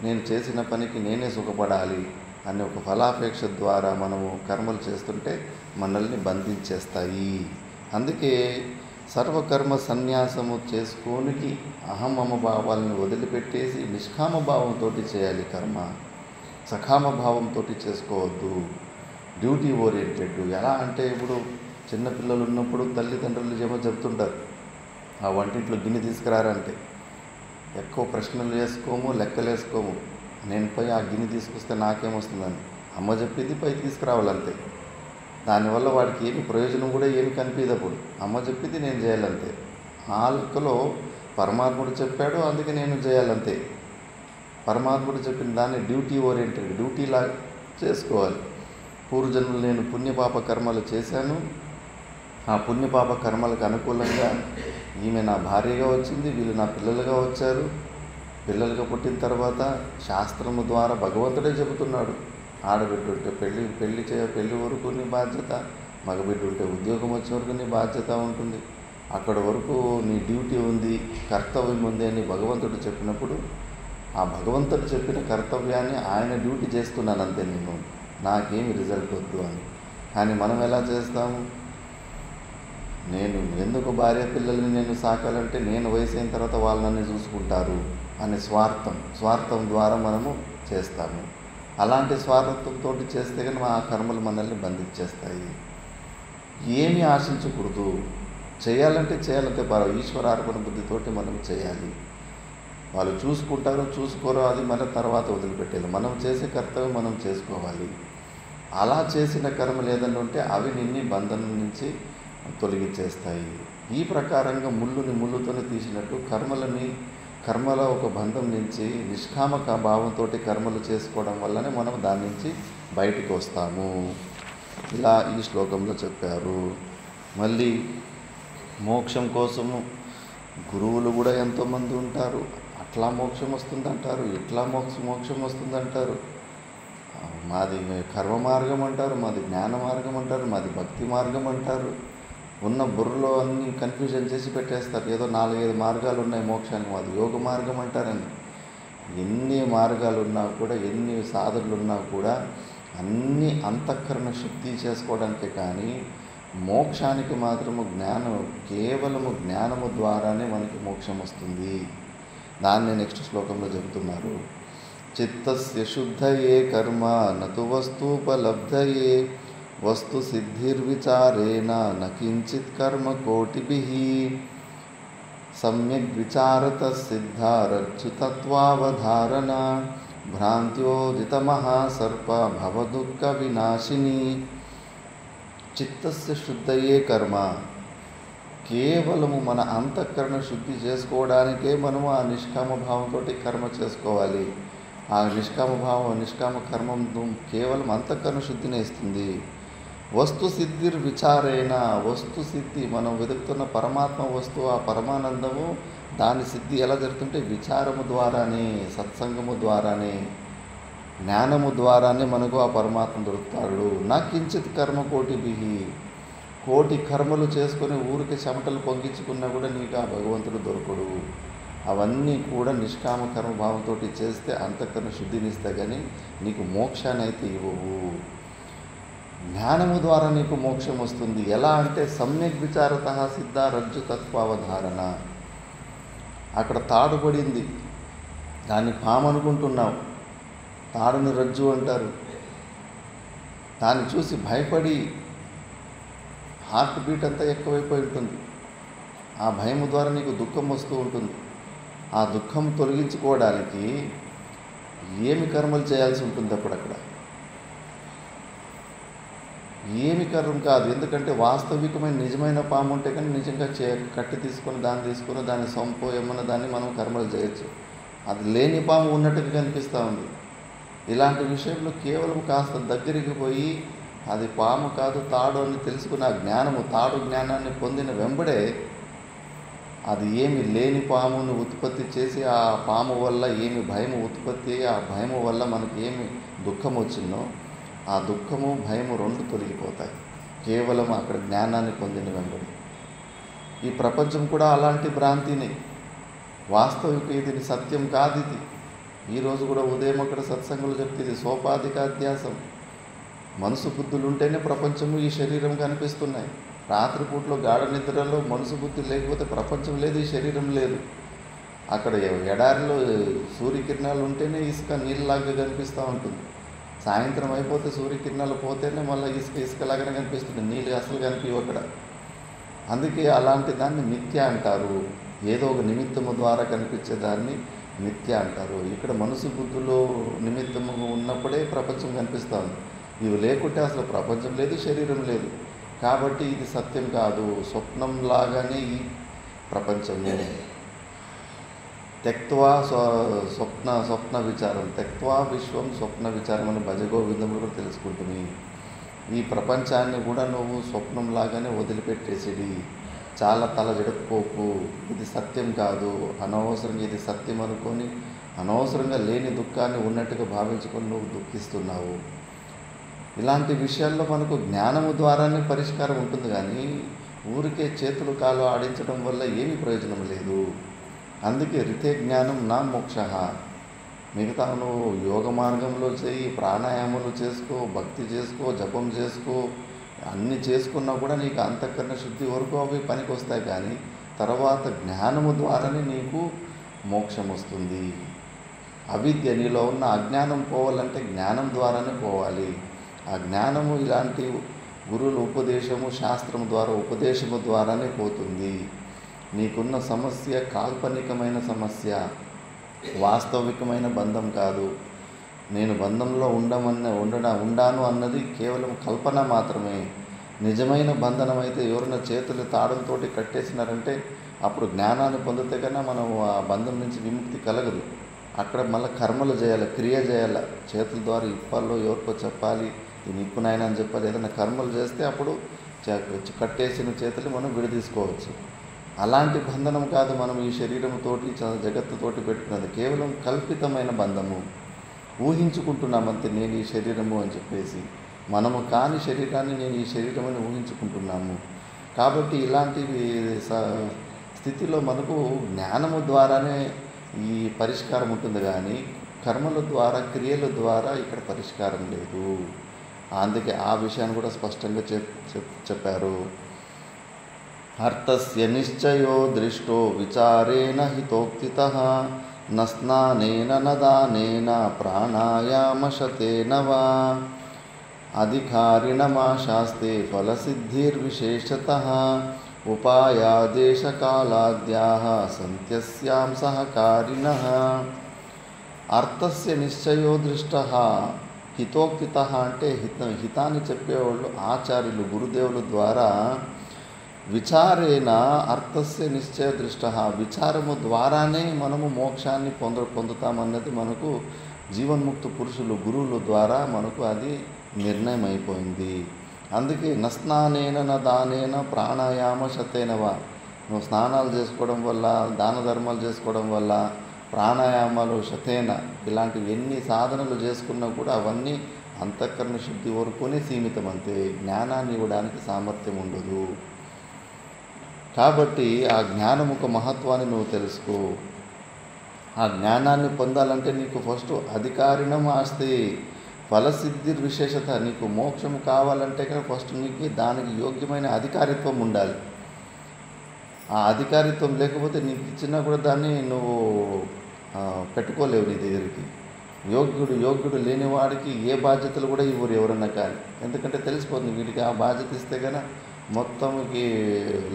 నేను చేసిన పనికి నేనే సుఖపడాలి అనే ఒక ఫలాపేక్ష ద్వారా మనము కర్మలు చేస్తుంటే మనల్ని బంధించేస్తాయి. అందుకే సర్వకర్మ సన్యాసము చేసుకోనికి అహమ్మమ భావాలను వదిలిపెట్టేసి నిష్కామ భావంతో చేయాలి కర్మ. సకామ భావంతో చేసుకోవద్దు. Duty oriented. ఎలా అంటే ఇప్పుడు చిన్నపిల్లలు ఉన్నప్పుడు తల్లిదండ్రులు ఏమో చెప్తుంటారు, ఆ వంటింట్లో గిన్నె తీసుకురారంటే ఎక్కువ ప్రశ్నలు వేసుకోము, లెక్కలు వేసుకోము. నేను పోయి ఆ గిన్నె తీసుకొస్తే నాకేమొస్తుందని అమ్మ చెప్పింది పోయి తీసుకురావాలంతే. దానివల్ల వాడికి ఏమి ప్రయోజనం కూడా ఏమి కనిపించదు. అప్పుడు అమ్మ చెప్పింది నేను చేయాలంతే. ఆ లెక్కలో పరమాత్ముడు చెప్పాడు, అందుకే నేను చేయాలంతే. పరమాత్ముడు చెప్పిన దాన్ని డ్యూటీ ఓరియంటెడ్, డ్యూటీలా చేసుకోవాలి. పూర్వజన్మలు నేను పుణ్యపాప కర్మలు చేశాను, ఆ పుణ్యపాప కర్మలకు అనుకూలంగా ఈమె నా భార్యగా వచ్చింది, వీళ్ళు నా పిల్లలుగా వచ్చారు. పిల్లలుగా పుట్టిన తర్వాత శాస్త్రము ద్వారా భగవంతుడే చెబుతున్నాడు, ఆడబిడ్డ ఉంటే పెళ్ళి వరకు నీ బాధ్యత, మగబిడ్డ ఉంటే ఉద్యోగం వచ్చే వరకు నీ బాధ్యత ఉంటుంది, అక్కడ వరకు నీ డ్యూటీ ఉంది, కర్తవ్యం ఉంది అని భగవంతుడు చెప్పినప్పుడు ఆ భగవంతుడు చెప్పిన కర్తవ్యాన్ని ఆయన డ్యూటీ చేస్తున్నాను అంతే, నేను నాకేమి రిజల్ట్ వద్దు అని. కానీ మనం ఎలా చేస్తాము? నేను ఎందుకు భార్య పిల్లల్ని నేను సాకాలంటే నేను వయసు అయిన తర్వాత వాళ్ళు నన్ను చూసుకుంటారు అనే స్వార్థం ద్వారా మనము చేస్తాము. అలాంటి స్వార్థంతో చేస్తే కానీ ఆ కర్మలు మనల్ని బంధించేస్తాయి. ఏమీ ఆశించకూడదు. చేయాలంటే ఈశ్వరార్పణ బుద్ధితోటి మనం చేయాలి. వాళ్ళు చూసుకుంటారో చూసుకోరో అది మన తర్వాత వదిలిపెట్టేది. మనం చేసే కర్తవ్యం మనం చేసుకోవాలి. అలా చేసిన కర్మలు ఏదన్నా ఉంటే అవి నిన్ను బంధనం నుంచి తొలగించేస్తాయి. ఈ ప్రకారంగా ముళ్ళుతోనే తీసినట్టు కర్మల ఒక బంధం నుంచి నిష్కామ భావంతో కర్మలు చేసుకోవడం వల్లనే మనం దాని నుంచి బయటికి వస్తాము. ఇలా ఈ శ్లోకంలో చెప్పారు. మళ్ళీ మోక్షం కోసము గురువులు కూడా ఎంతోమంది ఉంటారు. అట్లా మోక్షం వస్తుందంటారు, ఇట్లా మోక్షం వస్తుందంటారు. మాది కర్మ మార్గం అంటారు, మాది జ్ఞాన మార్గం అంటారు, మాది భక్తి మార్గం అంటారు. ఉన్న బుర్రలో అన్నీ కన్ఫ్యూజన్ చేసి పెట్టేస్తారు. ఏదో 4-5 మార్గాలు ఉన్నాయి మోక్షానికి, మాది యోగ మార్గం అంటారని. ఎన్ని మార్గాలు ఉన్నా కూడా, ఎన్ని సాధనలు ఉన్నా కూడా అన్నీ అంతఃకరణ శుద్ధి చేసుకోవడానికే. కానీ మోక్షానికి మాత్రము కేవలము జ్ఞానము ద్వారానే మనకి మోక్షం వస్తుంది. దాన్ని నెక్స్ట్ శ్లోకంలో చెబుతున్నారు. చిత్తస్య శుద్ధయే కర్మ నతు వస్తూపలబ్ధయే వస్తు సిద్ధిర్విచారేణ న కించిత్ కర్మ కోటిభిః సమ్యక్ విచారత సిద్ధారజ్జుతత్వావధారణ భ్రాంత్యోదితమః సర్ప భవదుఃఖ వినాశిని. చిత్తస్య శుద్ధయే కర్మ, కేవలము మన అంతఃకరణ శుద్ధి చేసుకోవడానికే మనము ఆ నిష్కామ భావంతో కర్మ చేసుకోవాలి. ఆ నిష్కామ కర్మం కేవలం అంతఃకరణ శుద్ధిని ఇస్తుంది. వస్తు సిద్ధిర్ విచారేణ, వస్తు సిద్ధి మనం వెతుకుతున్న పరమాత్మ వస్తువు, ఆ పరమానందము, దాని సిద్ధి ఎలా జరుగుతుంటే విచారము ద్వారానే, సత్సంగము ద్వారానే, జ్ఞానము ద్వారానే మనకు ఆ పరమాత్మ దొరుకుతాడు. నా కించిత్ కర్మ కోటిభిః, కోటి కర్మలు చేసుకొని ఊరికి చెమటలు పొంగించుకున్నా కూడా నీకు ఆ భగవంతుడు దొరకడు. అవన్నీ కూడా నిష్కామ కర్మ భావంతో చేస్తే అంతఃకరణ శుద్ధినిస్తే కానీ నీకు మోక్షాన్ని అయితే ఇవ్వవు. జ్ఞానము ద్వారా నీకు మోక్షం వస్తుంది. ఎలా అంటే సమ్యక్ విచారత సిద్ధ రజ్జుతత్వావధారణ. అక్కడ తాడుపడింది, దాన్ని పాము అనుకుంటున్నావు, తాడుని రజ్జు అంటారు. దాన్ని చూసి భయపడి హార్ట్ బీట్ అంతా ఎక్కువైపోయి ఉంటుంది. ఆ భయము ద్వారా నీకు దుఃఖం వస్తూ ఉంటుంది. ఆ దుఃఖం తొలగించుకోవడానికి ఏమి కర్మలు చేయాల్సి ఉంటుంది అక్కడ? ఏమి కర్మ కాదు. ఎందుకంటే వాస్తవికమైన నిజమైన పాము ఉంటే కానీ నిజంగా కట్టి తీసుకొని దాని సొంపు ఏమన్నా దాన్ని మనం కర్మలు చేయొచ్చు. అది లేని పాము ఉన్నట్టుగా కనిపిస్తూ ఉంది. ఇలాంటి విషయంలో కేవలం కాస్త దగ్గరికి పోయి అది పాము కాదు తాడు అని తెలుసుకున్న ఆ జ్ఞానము, తాడు జ్ఞానాన్ని పొందిన వెంబడే అది ఏమి లేని పామును ఉత్పత్తి చేసి ఆ పాము వల్ల ఏమి భయము ఉత్పత్తి, ఆ భయము వల్ల మనకి ఏమి దుఃఖం వచ్చిందో ఆ దుఃఖము భయము రెండు తొలగిపోతాయి కేవలం అక్కడ జ్ఞానాన్ని పొందిన వెంబడి. ఈ ప్రపంచం కూడా అలాంటి భ్రాంతిని, వాస్తవిక ఇది సత్యం కాదు. ఇది ఈరోజు కూడా ఉదయం అక్కడ సత్సంగులు చెప్తుంది సోపాధికాధ్యాసం. మనసు బుద్ధులు ఉంటేనే ప్రపంచము ఈ శరీరం కనిపిస్తున్నాయి. రాత్రిపూట్లో గాఢ నిద్రలో మనసు బుద్ధి లేకపోతే ప్రపంచం లేదు, ఈ శరీరం లేదు. అక్కడ ఎడారిలో సూర్యకిరణాలు ఉంటేనే ఇసుక నీళ్ళలాగా కనిపిస్తూ ఉంటుంది. సాయంత్రం అయిపోతే సూర్యకిరణాలు పోతేనే మళ్ళీ ఇసుకలాగానే కనిపిస్తుంది, నీళ్ళు అసలు కనిపించవు అక్కడ. అందుకే అలాంటి దాన్ని మిథ్య అంటారు. ఏదో ఒక నిమిత్తము ద్వారా కనిపించేదాన్ని మిథ్య అంటారు. ఇక్కడ మనసు బుద్ధులు నిమిత్తము ఉన్నప్పుడే ప్రపంచం కనిపిస్తూ ఉంది. ఇవి లేకుంటే అసలు ప్రపంచం లేదు, శరీరం లేదు. కాబట్టి ఇది సత్యం కాదు, స్వప్నం లాగానే ఈ ప్రపంచము. త్యక్త్వా స్వప్న విచారం, త్యక్త్వా విశ్వం స్వప్న విచారం అని భజగోవిందములు కూడా తెలుసుకుంటుంది. ఈ ప్రపంచాన్ని కూడా నువ్వు స్వప్నం లాగానే వదిలిపెట్టేసిడి, చాలా తల జడుపుకోకు, ఇది సత్యం కాదు, అనవసరంగా ఇది సత్యం అనుకొని అనవసరంగా లేని దుఃఖాన్ని ఉన్నట్టుగా భావించుకొని నువ్వు దుఃఖిస్తున్నావు. ఇలాంటి విషయాల్లో మనకు జ్ఞానము ద్వారానే పరిష్కారం ఉంటుంది, కానీ ఊరికే చేతులు కాలు ఆడించడం వల్ల ఏమీ ప్రయోజనం లేదు. అందుకే రితే జ్ఞానం నా మోక్ష. మిగతా నువ్వు యోగ మార్గంలో చేయి, ప్రాణాయామాలు చేసుకో, భక్తి చేసుకో, జపం చేసుకో, అన్నీ చేసుకున్నా కూడా నీకు అంతఃకరణ శుద్ధి వరకు అవి పనికి వస్తాయి. కానీ తర్వాత జ్ఞానము ద్వారానే నీకు మోక్షం వస్తుంది. అవిద్య, నీలో ఉన్న అజ్ఞానం పోవాలంటే జ్ఞానం ద్వారానే పోవాలి. ఆ జ్ఞానము ఇలాంటి గురువుల ఉపదేశము, శాస్త్రము ద్వారా ఉపదేశము ద్వారానే పోతుంది. నీకున్న సమస్య కాల్పనికమైన సమస్య, వాస్తవికమైన బంధం కాదు. నేను బంధంలో ఉండాను అన్నది కేవలం కల్పన మాత్రమే. నిజమైన బంధనం అయితే ఎవరైనా చేతులు తాడంతో కట్టేసినారంటే అప్పుడు జ్ఞానాన్ని పొందితే కన్నా మనం ఆ బంధం నుంచి విముక్తి కలగదు. అక్కడ మళ్ళీ కర్మలు చేయాలి, క్రియ చేయాలి. చేతుల ద్వారా ఇప్పాల్లో ఎవరికో చెప్పాలి, ఈ నిప్పు నాయన అని చెప్పాలి. ఏదైనా కర్మలు చేస్తే అప్పుడు కట్టేసిన చేతులు మనం విడదీసుకోవచ్చు. అలాంటి బంధనం కాదు మనం ఈ శరీరంతోటి జగత్తుతోటి పెట్టుకున్నది. కేవలం కల్పితమైన బంధము, ఊహించుకుంటున్నామంతే నేను ఈ శరీరము అని చెప్పేసి. మనము కాని శరీరాన్ని నేను ఈ శరీరం అని ఊహించుకుంటున్నాము. కాబట్టి ఇలాంటి స్థితిలో మనకు జ్ఞానము ద్వారానే ఈ పరిష్కారం ఉంటుంది, కానీ కర్మల ద్వారా క్రియల ద్వారా ఇక్కడ పరిష్కారం లేదు. అందుకే ఆ విషయాన్ని కూడా స్పష్టంగా చెప్పారు. అర్థస్య నిశ్చయో దృష్టో విచారేణ హితోక్తితః న స్నానేన న దానేన ప్రాణాయామశతేన వా అధికారిణమా శాస్త్రే ఫలసిద్ధిర్విశేషతః ఉపాయాదేశకాలాద్యాః సంత్యస్యాం సహకారిణః. అర్థస్య నిశ్చయో దృష్టః హితోక్తితః అంటే హితాన్ని చెప్పేవాళ్ళు ఆచార్యులు, గురుదేవుల ద్వారా విచారేణ అర్థస్య నిశ్చయ దృష్ట, విచారము ద్వారానే మనము మోక్షాన్ని పొందుతామన్నది మనకు జీవన్ముక్త పురుషులు, గురువుల ద్వారా మనకు అది నిర్ణయం అయిపోయింది. అందుకే నస్నానేన న దానేన ప్రాణాయామ శతేనవా. నువ్వు స్నానాలు చేసుకోవడం వల్ల, దాన ధర్మాలు చేసుకోవడం వల్ల, ప్రాణాయామాలు శతేన ఇలాంటివి ఎన్ని సాధనలు చేసుకున్నా కూడా అవన్నీ అంతఃకరణ శుద్ధి వరకునే సీమితం. అంతే, జ్ఞానాన్ని ఇవ్వడానికి సామర్థ్యం ఉండదు. కాబట్టి ఆ జ్ఞానముఖ మహత్వాన్ని నువ్వు తెలుసుకో. ఆ జ్ఞానాన్ని పొందాలంటే నీకు ఫస్ట్ అధికారిణం ఆస్తి ఫలసిద్ధి విశేషత. నీకు మోక్షము కావాలంటే కానీ ఫస్ట్ నీకు దానికి యోగ్యమైన అధికారిత్వం ఉండాలి. ఆ అధికారిత్వం లేకపోతే నీకు ఇచ్చినా కూడా దాన్ని నువ్వు పెట్టుకోలేవు నీ దగ్గరికి. యోగ్యుడు లేనివాడికి ఏ బాధ్యతలు కూడా ఇవ్వరు ఎవరన్నా కానీ. ఎందుకంటే తెలిసిపోతుంది వీడికి ఆ బాధ్యత ఇస్తే కనుక మొత్తంకి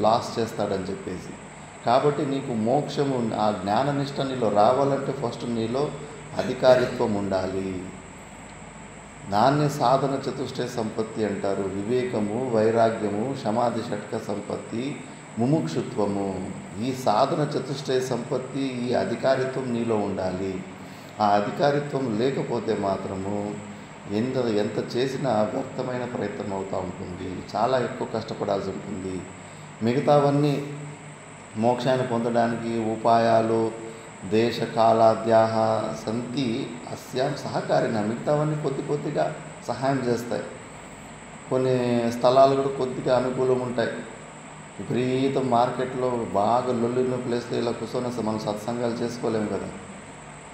లాస్ చేస్తాడని చెప్పేసి. కాబట్టి నీకు మోక్షము, ఆ జ్ఞాననిష్ట నీలో రావాలంటే ఫస్ట్ నీలో అధికారిత్వం ఉండాలి. దాన్ని సాధన చతుష్టయ సంపత్తి అంటారు. వివేకము, వైరాగ్యము, సమాధి షట్క సంపత్తి, ముముక్షుత్వము. ఈ సాధన చతుష్టయ సంపత్తి, ఈ అధికారిత్వం నీలో ఉండాలి. ఆ అధికారిత్వం లేకపోతే మాత్రము ఎంత చేసినా వ్యర్థమైన ప్రయత్నం అవుతూ ఉంటుంది, చాలా ఎక్కువ కష్టపడాల్సి ఉంటుంది. మిగతావన్నీ మోక్షాన్ని పొందడానికి ఉపాయాలు దేశ కాలాద్యాహ సంతి అస్యాం సహకారిన. మిగతావన్నీ కొద్దిగా సహాయం చేస్తాయి. కొన్ని స్థలాలు కూడా కొద్దిగా అనుకూలం ఉంటాయి. విపరీతం మార్కెట్లో బాగా లొల్లిన ప్లేస్లో ఇలా కూర్చొని మనం సత్సంగాలు చేసుకోలేము కదా.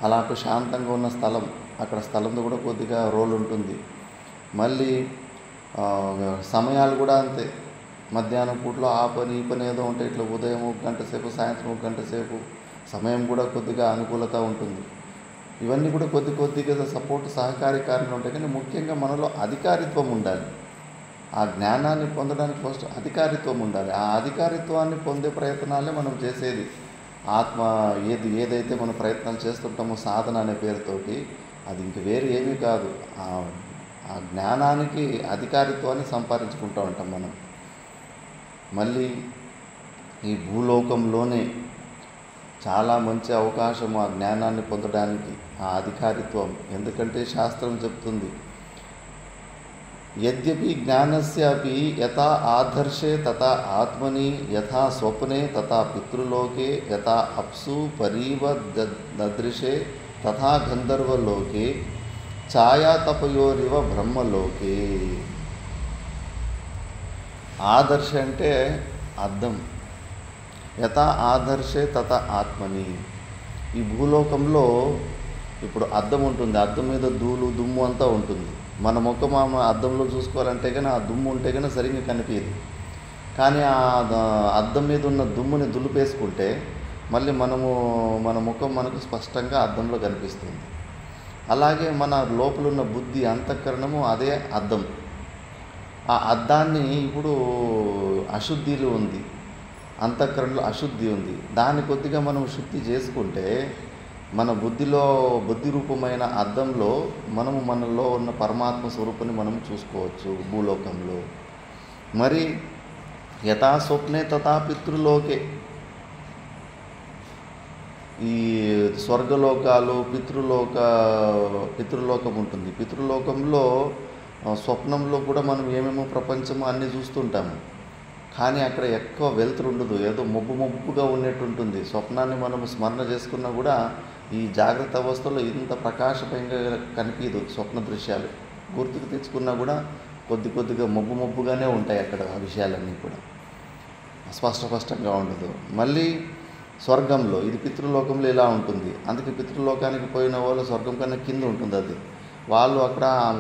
అలా శాంతంగా ఉన్న స్థలం, అక్కడ స్థలంతో కూడా కొద్దిగా రోల్ ఉంటుంది. మళ్ళీ సమయాలు కూడా అంతే. మధ్యాహ్నం పూటలో ఆ పని ఈ పని ఏదో ఉంటాయి. ఇట్లా ఉదయం 1 గంట సేపు, సాయంత్రం 1 గంట సేపు సమయం కూడా కొద్దిగా అనుకూలత ఉంటుంది. ఇవన్నీ కూడా కొద్దిగా సపోర్ట్ సహకారి కారణం ఉంటాయి. కానీ ముఖ్యంగా మనలో అధికారిత్వం ఉండాలి. ఆ జ్ఞానాన్ని పొందడానికి ఫస్ట్ అధికారిత్వం ఉండాలి. ఆ అధికారిత్వాన్ని పొందే ప్రయత్నాలే మనం చేసేది. ఆత్మ ఏదైతే మనం ప్రయత్నాలు చేస్తుంటామో సాధన అనే పేరుతోటి, అది ఇంక వేరు ఏమీ కాదు. ఆ జ్ఞానానికి అధికారిత్వాన్ని సంపాదించుకుంటూ ఉంటాం మనం. మళ్ళీ ఈ భూలోకంలోనే చాలా మంచి అవకాశం ఆ జ్ఞానాన్ని పొందడానికి, ఆ అధికారిత్వం. ఎందుకంటే శాస్త్రం చెప్తుంది, యద్యపి జ్ఞానస్యాపి యథా ఆదర్శే తథా ఆత్మని, యథా స్వప్నే తథా పితృలోకే, యథా అప్సు పరీవ దదృశే తథా గంధర్వలోకే, ఛాయాతపయోరివ బ్రహ్మలోకే. ఆదర్శ అంటే అద్దం, యథా ఆదర్శే తథా ఆత్మని. ఈ భూలోకంలో ఇప్పుడు అద్దం ఉంటుంది. అద్దం మీద ధూళి దుమ్ము అంతా ఉంటుంది. మన ముఖం అద్దంలో చూసుకోవాలంటే కానీ ఆ దుమ్ము ఉంటే కానీ సరిగ్గా కనిపించదు. కానీ ఆ అద్దం మీద ఉన్న దుమ్ముని దులిపేసుకుంటే మళ్ళీ మన ముఖం మనకు స్పష్టంగా అద్దంలో కనిపిస్తుంది. అలాగే మన లోపల ఉన్న బుద్ధి, అంతఃకరణము అదే అద్దం. ఆ అద్దాన్ని ఇప్పుడు అశుద్ధిలో ఉంది, అంతఃకరణలో అశుద్ధి ఉంది. దాన్ని కొద్దిగా మనం శుద్ధి చేసుకుంటే మన బుద్ధి రూపమైన అద్దంలో మనలో ఉన్న పరమాత్మ స్వరూపాన్ని మనం చూసుకోవచ్చు భూలోకంలో. మరి యథా స్వప్నే తథా పితృలోకే. ఈ స్వర్గలోకాలు, పితృలోకం ఉంటుంది. పితృలోకంలో స్వప్నంలో కూడా మనం ఏమేమో ప్రపంచము అన్నీ చూస్తుంటాము. కానీ అక్కడ ఎక్కువ వెలుతురు ఉండదు, ఏదో మబ్బుగా ఉన్నట్టు ఉంటుంది. స్వప్నాన్ని మనం స్మరణ చేసుకున్నా కూడా ఈ జాగ్రత్త అవస్థలో ఇంత ప్రకాశమయంగా కనిపించదు. స్వప్న దృశ్యాలు గుర్తుకు తెచ్చుకున్నా కూడా కొద్దిగా మబ్బుగానే ఉంటాయి అక్కడ. ఆ విషయాలన్నీ కూడా స్పష్టంగా ఉండదు. మళ్ళీ స్వర్గంలో, ఇది పితృలోకంలో ఇలా ఉంటుంది. అందుకే పితృలోకానికి పోయిన వాళ్ళు స్వర్గం కన్నా కింద ఉంటుంది. అది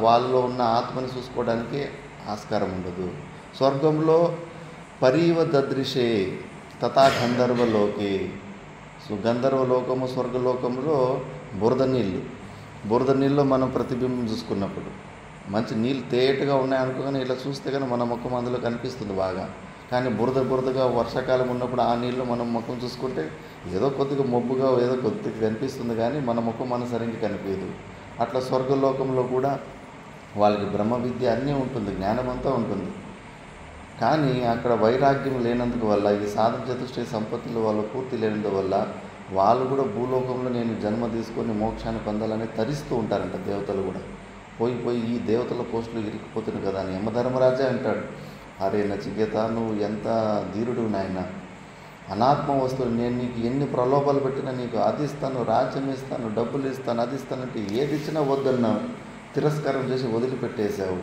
వాళ్ళలో ఉన్న ఆత్మని చూసుకోవడానికి ఆస్కారం ఉండదు. స్వర్గంలో పరీవ దదృశే తథా గంధర్వలోకే. సో గంధర్వలోకము, స్వర్గలోకంలో బురద నీళ్ళు మనం ప్రతిబింబం చూసుకున్నప్పుడు మంచి నీళ్ళు తేటగా ఉన్నాయనుకోగానే ఇలా చూస్తే కానీ మన ముఖం అందులో కనిపిస్తుంది బాగా. కానీ బురదగా వర్షాకాలం ఉన్నప్పుడు ఆ నీళ్ళు మనం ముఖం చూసుకుంటే ఏదో కొద్దిగా మబ్బుగా ఏదో కొద్దిగా కనిపిస్తుంది, కానీ మన ముఖం మన సరిగ్గా కనిపించదు. అట్లా స్వర్గలోకంలో కూడా వాళ్ళకి బ్రహ్మ విద్య అన్నీ ఉంటుంది, జ్ఞానం అంతా ఉంటుంది. కానీ అక్కడ వైరాగ్యం లేనందుకు వల్ల, ఈ సాధన చతుష్టయ సంపత్తులు వాళ్ళు పూర్తి లేనందువల్ల వాళ్ళు కూడా భూలోకంలో నేను జన్మ తీసుకొని మోక్షాన్ని పొందాలని తరిస్తూ ఉంటారంట. దేవతలు కూడా పోయి ఈ దేవతల పోస్టులు ఇరికిపోతున్నాయి కదా అని యమధర్మరాజే అంటాడు, అరే నచికేత, నువ్వు ఎంత ధీరుడు నాయన, అనాత్మ వస్తువులు నేను నీకు ఎన్ని ప్రలోభాలు పెట్టినా నీకు అది ఇస్తాను, రాజ్యం ఇస్తాను, డబ్బులు ఇస్తాను, అది ఇస్తానంటే ఏది ఇచ్చినా వద్దన్నావు, తిరస్కారం చేసి వదిలిపెట్టేశావు.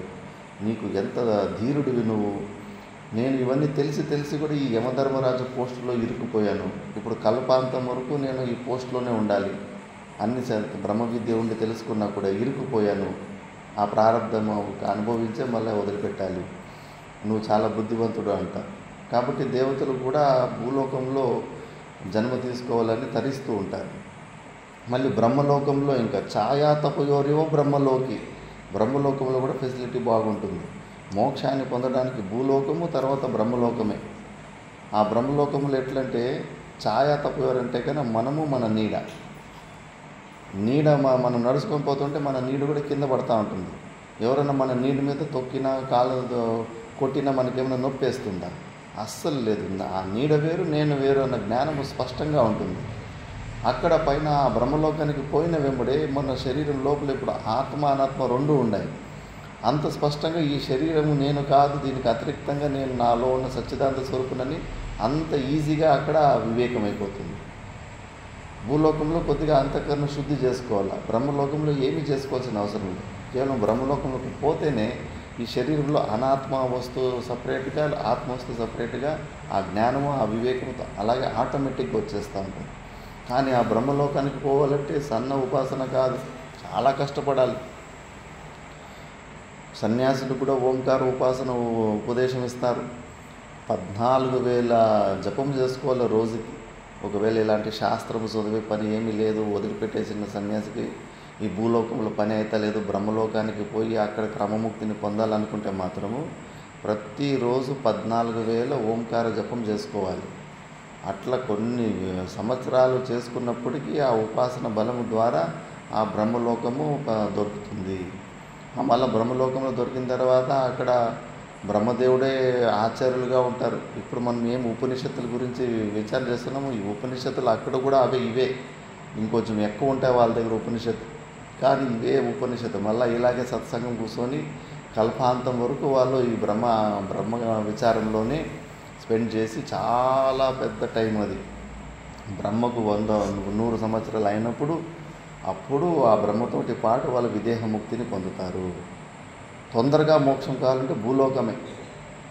నీకు ఎంత ధీరుడివి నువ్వు. నేను ఇవన్నీ తెలిసి కూడా ఈ యమధర్మరాజు పోస్టులో ఇరుక్కుపోయాను. ఇప్పుడు కల్పాంతం వరకు నేను ఈ పోస్టులోనే ఉండాలి. అన్ని బ్రహ్మ విద్య ఉండి తెలుసుకున్నా కూడా ఇరుక్కుపోయాను. ఆ ప్రారంధం అనుభవించే మళ్ళీ వదిలిపెట్టాలి. నువ్వు చాలా బుద్ధివంతుడు అంట. కాబట్టి దేవతలు కూడా భూలోకంలో జన్మ తీసుకోవాలని తరిస్తూ ఉంటారు. మళ్ళీ బ్రహ్మలోకంలో ఇంకా ఛాయా తపయోరివో బ్రహ్మలోకి, బ్రహ్మలోకంలో కూడా ఫెసిలిటీ బాగుంటుంది. మోక్షాన్ని పొందడానికి భూలోకము తర్వాత బ్రహ్మలోకమే. ఆ బ్రహ్మలోకంలో ఎట్లంటే ఛాయా తపయోరు అంటే కన్నా మనము మన నీడ మనం నడుచుకొని పోతుంటే మన నీడ కూడా కింద పడతా ఉంటుంది. ఎవరైనా మన నీడ మీద తొక్కినా కాలు కొట్టినా మనకేమైనా నొప్పి వేస్తుందా? అస్సలు లేదు. ఆ నీడ వేరు నేను వేరు అన్న జ్ఞానము స్పష్టంగా ఉంటుంది. అక్కడ పైన ఆ బ్రహ్మలోకానికి పోయిన వెంబడే మన శరీరం లోపల ఇప్పుడు ఆత్మ అనాత్మ రెండు ఉన్నాయి. అంత స్పష్టంగా ఈ శరీరము నేను కాదు, దీనికి అతిరిక్తంగా నేను నాలో ఉన్న సచ్చిదానంద స్వరూపునని అంత ఈజీగా అక్కడ వివేకం అయిపోతుంది. భూలోకంలో కొద్దిగా అంతఃకరణ శుద్ధి చేసుకోవాలి. బ్రహ్మలోకంలో ఏమీ చేసుకోవాల్సిన అవసరం లేదు. కేవలం బ్రహ్మలోకంలోకి పోతేనే ఈ శరీరంలో అనాత్మ వస్తువు సపరేట్గా, ఆత్మ వస్తువు సపరేట్గా ఆ జ్ఞానము ఆ వివేకంతో అలాగే ఆటోమేటిక్గా వచ్చేస్తూ ఉంటుంది. కానీ ఆ బ్రహ్మలోకానికి పోవాలంటే సన్న ఉపాసన కాదు, చాలా కష్టపడాలి. సన్యాసులు కూడా ఓంకార ఉపాసన ఉపదేశం ఇస్తారు. 14,000 జపం చేసుకోవాలి రోజుకి. ఒకవేళ ఇలాంటి శాస్త్రము చదివే పని ఏమీ లేదు, వదిలిపెట్టేసిన సన్యాసికి ఈ భూలోకంలో పని అయితే లేదు, బ్రహ్మలోకానికి పోయి అక్కడ క్రమముక్తిని పొందాలనుకుంటే మాత్రము ప్రతిరోజు 14,000 ఓంకార జపం చేసుకోవాలి. అట్లా కొన్ని సంవత్సరాలు చేసుకున్నప్పటికీ ఆ ఉపాసన బలము ద్వారా ఆ బ్రహ్మలోకము దొరుకుతుంది. మళ్ళీ బ్రహ్మలోకంలో దొరికిన తర్వాత అక్కడ బ్రహ్మదేవుడే ఆచార్యులుగా ఉంటారు. ఇప్పుడు మనం ఏం ఉపనిషత్తుల గురించి విచారణ చేస్తున్నాము, ఈ ఉపనిషత్తులు అక్కడ కూడా ఇవే, ఇంకొంచెం ఎక్కువ ఉంటాయి వాళ్ళ దగ్గర ఉపనిషత్తు, కానీ ఇవే ఉపనిషత్తు. మళ్ళీ ఇలాగే సత్సంగం కూర్చొని కల్పాంతం వరకు వాళ్ళు ఈ బ్రహ్మ విచారంలోనే స్పెండ్ చేసి చాలా పెద్ద టైం అది. బ్రహ్మకు 100 సంవత్సరాలు అయినప్పుడు అప్పుడు ఆ బ్రహ్మతోటి పాటు వాళ్ళ విదేహ ముక్తిని పొందుతారు. తొందరగా మోక్షం కావాలంటే భూలోకమే.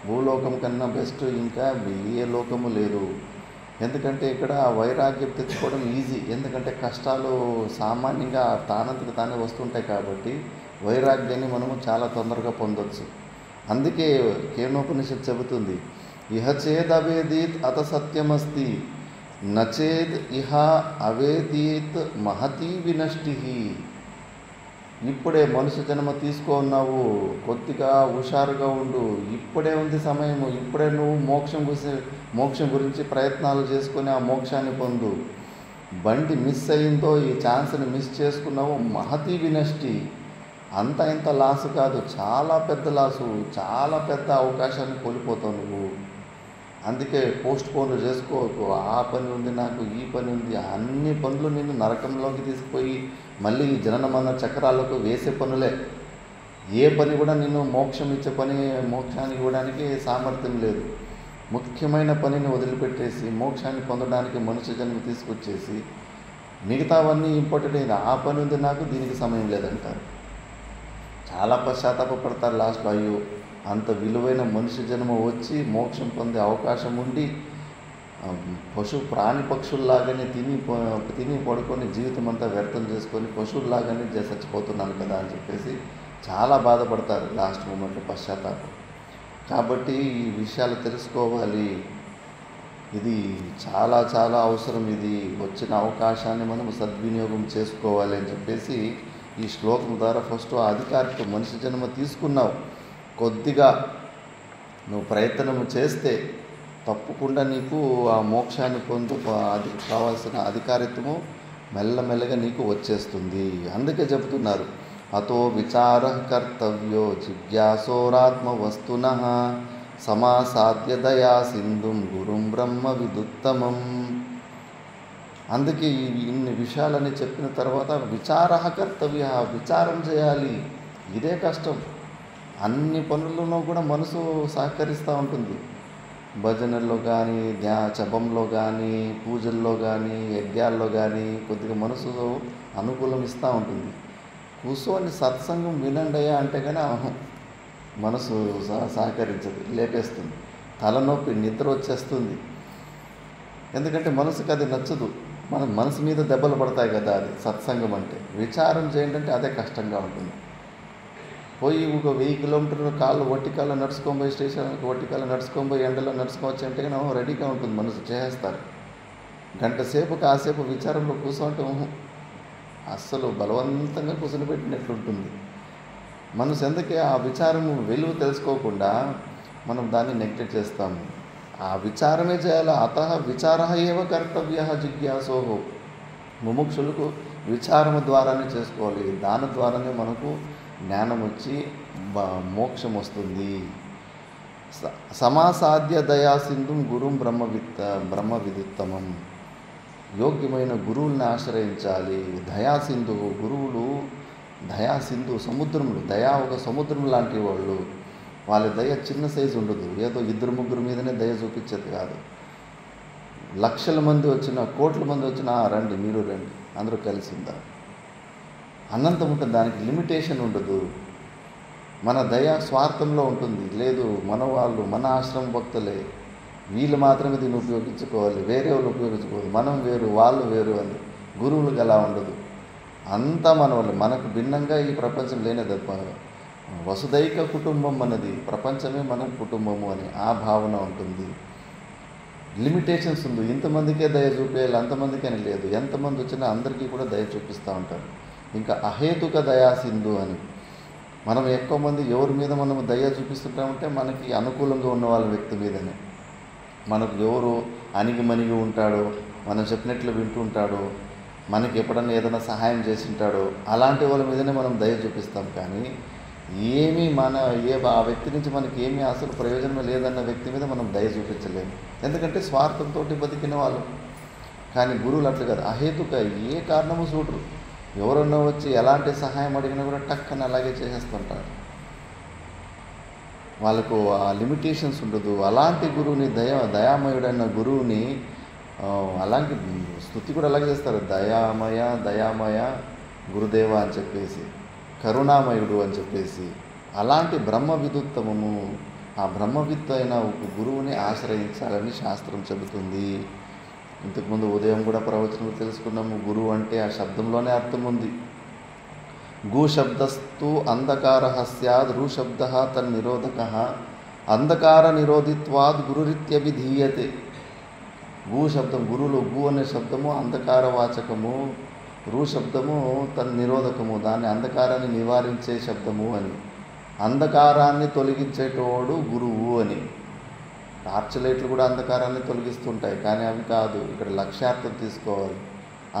భూలోకం కన్నా బెస్ట్ ఇంకా ఏ లోకము లేదు. ఎందుకంటే ఇక్కడ వైరాగ్యం తెచ్చుకోవడం ఈజీ. ఎందుకంటే కష్టాలు సామాన్యంగా తానంతకు తానే వస్తుంటాయి కాబట్టి వైరాగ్యాన్ని మనము చాలా తొందరగా పొందొచ్చు. అందుకే కేనోపనిషత్ చెబుతుంది, ఇహ చేద్ అవేదీత్ అత సత్యమస్తి, నచేద్ ఇహ అవేదీత్ మహతీ వినష్టి. ఇప్పుడే మనుష్య జన్మ తీసుకున్నావు, కొద్దిగా హుషారుగా ఉండు, ఇప్పుడే ఉంది సమయము, ఇప్పుడే నువ్వు మోక్షం గురించి ప్రయత్నాలు చేసుకొని ఆ మోక్షాన్ని పొందు. బండి మిస్ అయిందో, ఈ ఛాన్స్ని మిస్ చేసుకున్నావు, మహతీ వినష్టి. అంత ఇంత లాసు కాదు, చాలా పెద్ద లాసు, చాలా పెద్ద అవకాశాన్ని కోల్పోతావు నువ్వు. అందుకే పోస్ట్ పోన్లు చేసుకోకు. ఆ పని ఉంది నాకు, ఈ పని ఉంది, అన్ని పనులు నిన్ను నరకంలోకి తీసుకుపోయి మళ్ళీ జనన మరణ చక్రాలకు వేసే పనులే. ఏ పని కూడా నిన్ను మోక్షం ఇచ్చే పని, మోక్షాన్ని ఇవ్వడానికి సామర్థ్యం లేదు. ముఖ్యమైన పనిని వదిలిపెట్టేసి మోక్షాన్ని పొందడానికి మనుష్య జన్మ తీసుకొచ్చేసి మిగతావన్నీ ఇంపార్టెంట్ అయింది. ఆ పని ఉంది నాకు, దీనికి సమయం లేదంటారు. చాలా పశ్చాత్తాపడతారు లాస్ట్లో. అయ్యో, అంత విలువైన మనిషి జన్మ వచ్చి మోక్షం పొందే అవకాశం ఉండి ప్రాణి పక్షుల్లాగానే తిని పడుకొని జీవితం అంతా వ్యర్థం చేసుకొని పశువుల్లాగానే చచ్చిపోతున్నాను కదా అని చెప్పేసి చాలా బాధపడతారు లాస్ట్ మూమెంట్లో, పశ్చాత్తాపం. కాబట్టి ఈ విషయాలు తెలుసుకోవాలి. ఇది చాలా చాలా అవసరం. ఇది వచ్చిన అవకాశాన్ని మనం సద్వినియోగం చేసుకోవాలి అని చెప్పేసి ఈ శ్లోకం ద్వారా ఫస్ట్ అధికారితో మనిషి జన్మ తీసుకున్నావు, కొద్దిగా నువ్వు ప్రయత్నం చేస్తే తప్పకుండా నీకు ఆ మోక్షాన్ని అది కావాల్సిన అధికారిత్వము మెల్లమెల్లగా నీకు వచ్చేస్తుంది. అందుకే చెబుతున్నారు, అతో విచార కర్తవ్యో జిజ్ఞాసోరాత్మ వస్తున సమాసాద్య దయా సింధుం గురుం బ్రహ్మ విదుత్తమం. అందుకే ఇన్ని విషయాలని చెప్పిన తర్వాత విచార కర్తవ్య, విచారం చేయాలి. ఇదే కష్టం. అన్ని పనులను కూడా మనసు సహకరిస్తూ ఉంటుంది. భజనల్లో కానీ, జపంలో కానీ, పూజల్లో కానీ, యజ్ఞాల్లో కానీ కొద్దిగా మనసు అనుకూలం ఇస్తూ ఉంటుంది. కూర్చొని సత్సంగం వినండియా అంటే కానీ మనసు సహకరించదు, లేపేస్తుంది. తలనొప్పి, నిద్ర వచ్చేస్తుంది. ఎందుకంటే మనసుకు అది నచ్చదు. మన మనసు మీద దెబ్బలు పడతాయి కదా. అది సత్సంగం అంటే. విచారం చేయండి అంటే అదే కష్టంగా ఉంటుంది. పోయి ఒక 1000 కిలోమీటర్లు కాళ్ళు ఒట్టికాళ్ళు నడుచుకోబోయి, స్టేషన్కి ఒట్టికాళ్ళు నడుచుకోబోయి, ఎండలో నడుచుకోవచ్చు అంటే కానీ రెడీగా ఉంటుంది మనసు, చేస్తారు. గంట సేపు కాసేపు విచారంలో కూర్చోంటే అస్సలు బలవంతంగా కూర్చొనిపెట్టినట్లుంటుంది. మనసు ఎందుకే ఆ విచారము వెలుగు తెలుసుకోకుండా మనం దాన్ని నెగ్లెక్ట్ చేస్తాము. ఆ విచారమే చేయాలి. అతః విచార ఏవ కర్తవ్య జిజ్ఞాసోహో. ముముక్షులకు విచారము ద్వారానే చేసుకోవాలి. దాని ద్వారానే మనకు జ్ఞానం వచ్చి మోక్షం వస్తుంది. సమాసాధ్య దయా సింధుం గురుం బ్రహ్మ విదుత్తమం. యోగ్యమైన గురువుల్ని ఆశ్రయించాలి. దయాసింధు గురువులు, దయాసింధు సముద్రములు, దయా ఒక సముద్రం లాంటి వాళ్ళు. వాళ్ళ దయ చిన్న సైజు ఉండదు. ఏదో 2-3 మీదనే దయ చూపించేది కాదు. లక్షల మంది వచ్చినా, కోట్ల మంది వచ్చినా రండి, మీరు రండి, అందరూ కలిసిందా అన్నంత ఉంటుంది. దానికి లిమిటేషన్ ఉండదు. మన దయ స్వార్థంలో ఉంటుంది. లేదు, మన వాళ్ళు, మన ఆశ్రమ భక్తులే, వీళ్ళు మాత్రమే దీన్ని ఉపయోగించుకోవాలి, వేరే వాళ్ళు ఉపయోగించుకోవాలి, మనం వేరు వాళ్ళు వేరు అని. గురువులకు అలా ఉండదు. అంతా మన వాళ్ళు. మనకు భిన్నంగా ఈ ప్రపంచం లేనిది. వసుదైక కుటుంబం అన్నది, ప్రపంచమే మన కుటుంబము అని ఆ భావన ఉంటుంది. లిమిటేషన్స్ ఉంది. ఇంతమందికే దయ చూపేయాలి, అంతమందికి అని లేదు. ఎంతమంది వచ్చినా అందరికీ కూడా దయ చూపిస్తూ ఉంటారు. ఇంకా అహేతుక దయా సింధు అని, మనం ఎక్కువ మంది ఎవరి మీద మనం దయ చూపిస్తుంటామంటే మనకి అనుకూలంగా ఉన్న వాళ్ళ వ్యక్తి మీదనే. మనకు ఎవరు అణిగిమణిగి ఉంటాడో, మనం చెప్పినట్లు వింటుంటాడో, మనకి ఎప్పుడన్నా ఏదైనా సహాయం చేసి ఉంటాడో అలాంటి వాళ్ళ మీదనే మనం దయ చూపిస్తాం. కానీ ఏమీ ఆ వ్యక్తి నుంచి మనకి ఏమీ అసలు ప్రయోజనం లేదన్న వ్యక్తి మీద మనం దయ చూపించలేము. ఎందుకంటే స్వార్థంతో బతికిన వాళ్ళు. కానీ గురువులు అట్లు కాదు. అహేతుక ఏ కారణము చూడరు. ఎవరన్నా వచ్చి ఎలాంటి సహాయం అడిగినా కూడా టక్కన అలాగే చేసేస్తుంటారు. వాళ్ళకు ఆ లిమిటేషన్స్ ఉండదు. అలాంటి గురువుని దయామయుడన్న గురువుని అలాంటి స్తుతి కూడా అలాగే చేస్తారు. దయామయ గురుదేవ అని చెప్పేసి, కరుణామయుడు అని చెప్పేసి. అలాంటి బ్రహ్మ విదుత్తమము, ఆ బ్రహ్మవిత్తు అయిన ఒక గురువుని ఆశ్రయించాలని శాస్త్రం చెబుతుంది. ఇంతకుముందు ఉదయం కూడా ప్రవచనంలో తెలుసుకున్నాము. గురువు అంటే ఆ శబ్దంలోనే అర్థం ఉంది. గు శబ్దస్తు అంధకార స్యాద్, రు శబ్ద తన్నిరోధక, అంధకార నిరోధిత్వాద్ గురురిత్యభిధీయతే. గు శబ్దం, గురువులు గు అనే శబ్దము అంధకార వాచకము, రు శబ్దము తన్నిరోధకము, దాన్ని అంధకారాన్ని నివారించే శబ్దము అని. అంధకారాన్ని తొలగించేటోడు గురువు అని. టార్చ్ లైట్లు కూడా అంధకారాన్ని తొలగిస్తుంటాయి, కానీ అవి కాదు. ఇక్కడ లక్ష్యార్థం తీసుకోవాలి.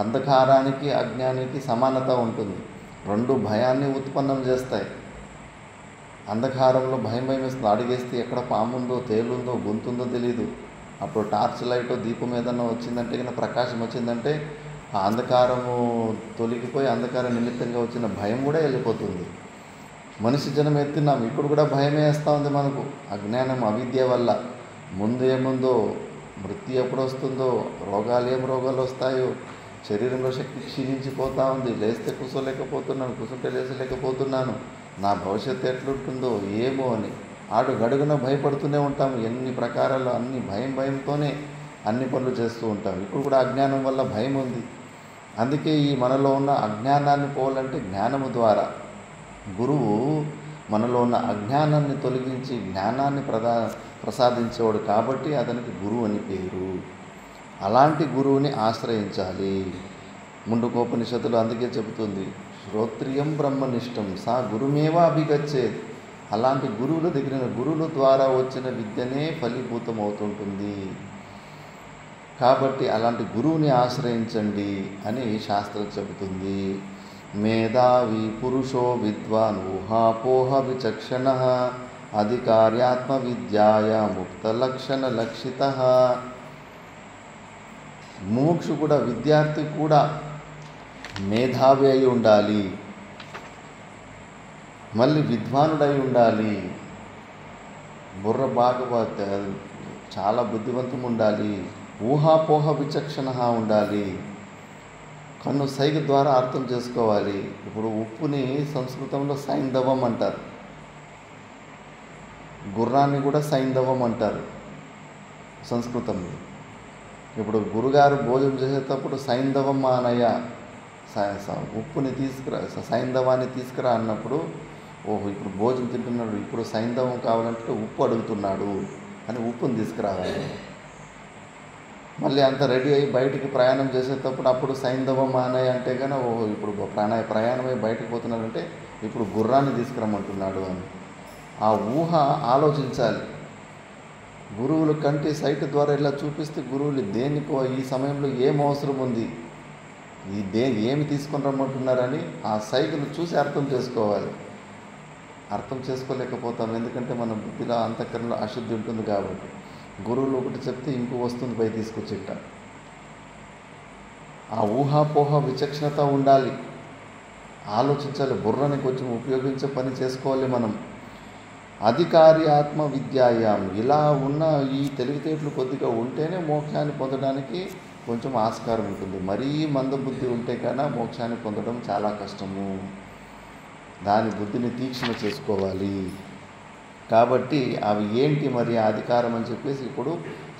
అంధకారానికి అజ్ఞానికి సమానత ఉంటుంది. రెండు భయాన్ని ఉత్పన్నం చేస్తాయి. అంధకారంలో భయం వేస్తుంది. అడిగేస్తే ఎక్కడ పాముందో, తేలుందో, గొంతుందో తెలియదు. అప్పుడు టార్చ్ లైట్ దీపం ఏదన్నా వచ్చిందంటే, కన్నా ప్రకాశం వచ్చిందంటే ఆ అంధకారము తొలగిపోయి అంధకార నిమిత్తంగా వచ్చిన భయం కూడా వెళ్ళిపోతుంది. మనిషి జనం ఎత్తున్నాం, ఇప్పుడు కూడా భయమే వేస్తూ ఉంది మనకు. అజ్ఞానం, అవిద్య వల్ల. ముందు ఏముందో, మృత్యు ఎప్పుడు వస్తుందో, ఏం రోగాలు వస్తాయో, శరీరంలో శక్తి క్షీణించిపోతూ ఉంది. లేస్తే కూర్చోలేకపోతున్నాను, కూర్చుంటే లేచలేకపోతున్నాను, నా భవిష్యత్తు ఎట్లుంటుందో ఏమో అని గడుగున భయపడుతూనే ఉంటాము. ఎన్ని ప్రకారాలు, అన్ని భయంతోనే అన్ని పనులు చేస్తూ ఉంటాం. ఇప్పుడు కూడా అజ్ఞానం వల్ల భయం ఉంది. అందుకే ఈ మనలో ఉన్న అజ్ఞానాన్ని పోవాలంటే జ్ఞానము ద్వారా. గురువు మనలో ఉన్న అజ్ఞానాన్ని తొలగించి జ్ఞానాన్ని ప్రసాదించేవాడు కాబట్టి అతనికి గురువు అని పేరు. అలాంటి గురువుని ఆశ్రయించాలి. ముందుకోపనిషత్తులు అందుకే చెబుతుంది, శ్రోత్రియం బ్రహ్మనిష్టం సా గురుమేవా అభిగచ్చేది. అలాంటి గురువుల దగ్గర, గురువుల ద్వారా వచ్చిన విద్యనే ఫలీభూతం అవుతుంటుంది. కాబట్టి అలాంటి గురువుని ఆశ్రయించండి అని శాస్త్రం చెబుతుంది. మేధావి పురుషో విద్వాన్ ఊహాపోహ విచక్షణ అధికార్యాత్మ విద్యాయ ముక్త లక్షణ లక్షిత. ముముక్షు కూడా, విద్యార్థి కూడా మేధావి అయి ఉండాలి, మళ్ళీ విద్వానుడై ఉండాలి, బుర్ర బాగా చాలా బుద్ధివంతం ఉండాలి, ఊహాపోహ విచక్షణ ఉండాలి, కన్ను సైగ ద్వారా అర్థం చేసుకోవాలి. ఇప్పుడు ఉప్పుని సంస్కృతంలో సైంధవం అంటారు, గుర్రాన్ని కూడా సైంధవం అంటారు సంస్కృతంలో. ఇప్పుడు గురుగారు భోజనం చేసేటప్పుడు సైంధవం మానయ్య, ఉప్పుని తీసుకురా, సైంధవాన్ని తీసుకురా అన్నప్పుడు, ఓహో ఇప్పుడు భోజనం తింటున్నాడు, ఇప్పుడు సైంధవం కావాలంటే ఉప్పు అడుగుతున్నాడు అని ఉప్పుని తీసుకురావాలి. మళ్ళీ అంత రెడీ అయ్యి బయటికి ప్రయాణం చేసేటప్పుడు అప్పుడు సైంధవం మానే అంటే కానీ ఓహో ఇప్పుడు ప్రయాణమై బయటకు పోతున్నాడంటే ఇప్పుడు గుర్రాన్ని తీసుకురమ్మంటున్నాడు అని ఆ ఊహ ఆలోచించాలి. గురువుల కంటి సైట్ ద్వారా ఇలా చూపిస్తే గురువులు దేనికో ఈ సమయంలో ఏం అవసరం ఉంది, ఏమి తీసుకొని రమ్మంటున్నారని ఆ సైకిల్ చూసి అర్థం చేసుకోవాలి. అర్థం చేసుకోలేకపోతాం, ఎందుకంటే మన బుద్ధిలో అంతఃకరణలో అశుద్ధి ఉంటుంది కాబట్టి. గురువులు ఒకటి చెప్తే ఇంకో వస్తుంది పై తీసుకొచ్చిట్ట. ఆ ఊహాపోహ విచక్షణత ఉండాలి, ఆలోచించాలి, బుర్రని కొంచెం ఉపయోగించే పని చేసుకోవాలి మనం. అధికారి ఆత్మ విద్యాయాం ఇలా ఉన్న ఈ తెలివితేటలు కొద్దిగా ఉంటేనే మోక్షాన్ని పొందడానికి కొంచెం ఆస్కారం ఉంటుంది. మరీ మందబుద్ధి ఉంటే కన్నా మోక్షాన్ని పొందడం చాలా కష్టము. దాని బుద్ధిని తీక్షణ చేసుకోవాలి. కాబట్టి అవి ఏంటి మరి అధికారం అని చెప్పేసి ఇప్పుడు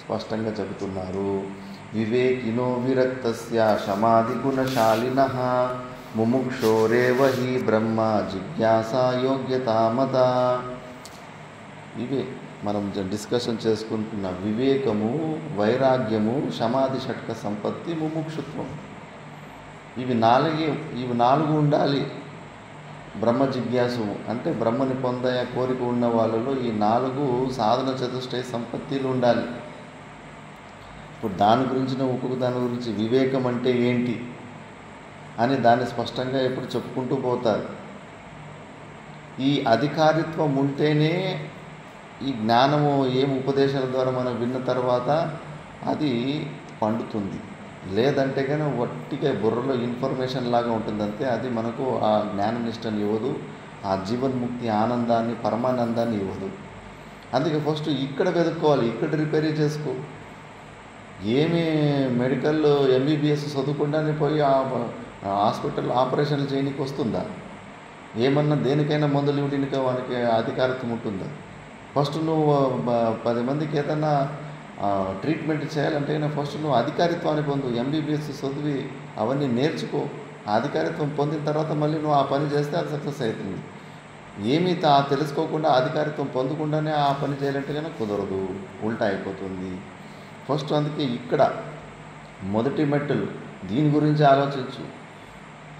స్పష్టంగా చెబుతున్నారు. వివేకినో విరక్తస్య సమాధి గుణశాలినః ముముక్షోరేవ హి బ్రహ్మ జిజ్ఞాసా యోగ్యతామత. ఇవే మనం డిస్కషన్ చేసుకుంటున్న వివేకము, వైరాగ్యము, సమాధి షట్క సంపత్తి, ముముక్షుత్వం. ఇవి నాలుగు ఉండాలి. బ్రహ్మ జిజ్ఞాసు అంటే బ్రహ్మని పొందే కోరిక ఉన్న వాళ్ళలో ఈ 4 సాధన చతుష్టయ సంపత్తులు ఉండాలి. ఇప్పుడు దాని గురించి వివేకం అంటే ఏంటి అని దాన్ని స్పష్టంగా ఇప్పుడు చెప్పుకుంటూ పోతారు. ఈ అధికారిత్వం ఉంటేనే ఈ జ్ఞానము ఏం ఉపదేశాల ద్వారా మనం విన్న తర్వాత అది పండుతుంది. లేదంటే కానీ వట్టిగా బుర్రలో ఇన్ఫర్మేషన్ లాగా ఉంటుంది అంతే. అది మనకు ఆ జ్ఞాననిష్టని ఇవ్వదు, ఆ జీవన్ముక్తి ఆనందాన్ని, పరమానందాన్ని ఇవ్వదు. అందుకే ఫస్ట్ ఇక్కడ వెతుక్కోవాలి, ఇక్కడ రిపేర్ చేసుకో. ఏమి మెడికల్ ఎంబీబీఎస్ చదువుకుండానే పోయి హాస్పిటల్ ఆపరేషన్లు చేయడానికి వస్తుందా? ఏమన్నా దేనికైనా మందులు ఇవ్వడానికి వానికి అధికారిత్వం ఉంటుందా? ఫస్ట్ నువ్వు 10 మందికి ఏదన్నా ట్రీట్మెంట్ చేయాలంటే ఫస్ట్ నువ్వు అధికారిత్వాన్ని పొందు. ఎంబీబీఎస్ చదివి అవన్నీ నేర్చుకో. ఆ అధికారిత్వం పొందిన తర్వాత మళ్ళీ నువ్వు ఆ పని చేస్తే అది సక్సెస్ అవుతుంది. ఏమీ తెలుసుకోకుండా అధికారిత్వం పొందకుండానే ఆ పని చేయాలంటే కనుక కుదరదు, ఉల్టా అయిపోతుంది. ఫస్ట్ అందుకే ఇక్కడ మొదటి మెట్టులు దీని గురించి ఆలోచించు.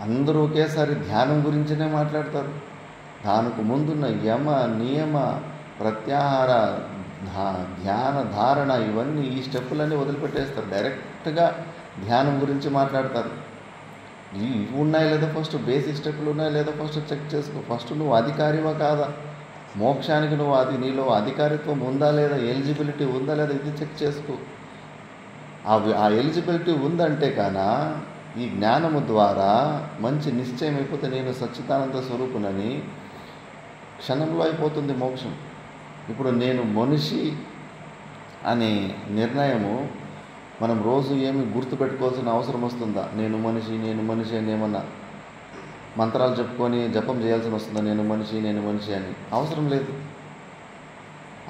అందరూ ఒకేసారి ధ్యానం గురించినే మాట్లాడతారు. దానికి ముందున్న యమ, నియమ, ప్రత్యాహార, ధ్యాన, ధారణ ఇవన్నీ ఈ స్టెప్పులన్నీ వదిలిపెట్టేస్తారు. డైరెక్ట్గా ధ్యానం గురించి మాట్లాడతారు. ఇవి ఉన్నాయా లేదా ఫస్ట్ బేసిక్ స్టెప్పులు ఉన్నాయా లేదా ఫస్ట్ చెక్ చేసుకో. ఫస్ట్ నువ్వు అధికారివా కాదా, మోక్షానికి నువ్వు నీలో అధికారిత్వం ఉందా లేదా, ఎలిజిబిలిటీ ఉందా లేదా ఇది చెక్ చేసుకో. ఆ ఎలిజిబిలిటీ ఉందంటే కానా ఈ జ్ఞానము ద్వారా మంచి నిశ్చయం అయిపోతే నేను సచ్చిదానంద స్వరూపునని క్షణంలో అయిపోతుంది మోక్షం. ఇప్పుడు నేను మనిషి అనే నిర్ణయము మనం రోజు ఏమి గుర్తుపెట్టుకోవాల్సిన అవసరం వస్తుందా? నేను మనిషి అని ఏమన్నా మంత్రాలు చెప్పుకొని జపం చేయాల్సి వస్తుందా? నేను మనిషి అని అవసరం లేదు.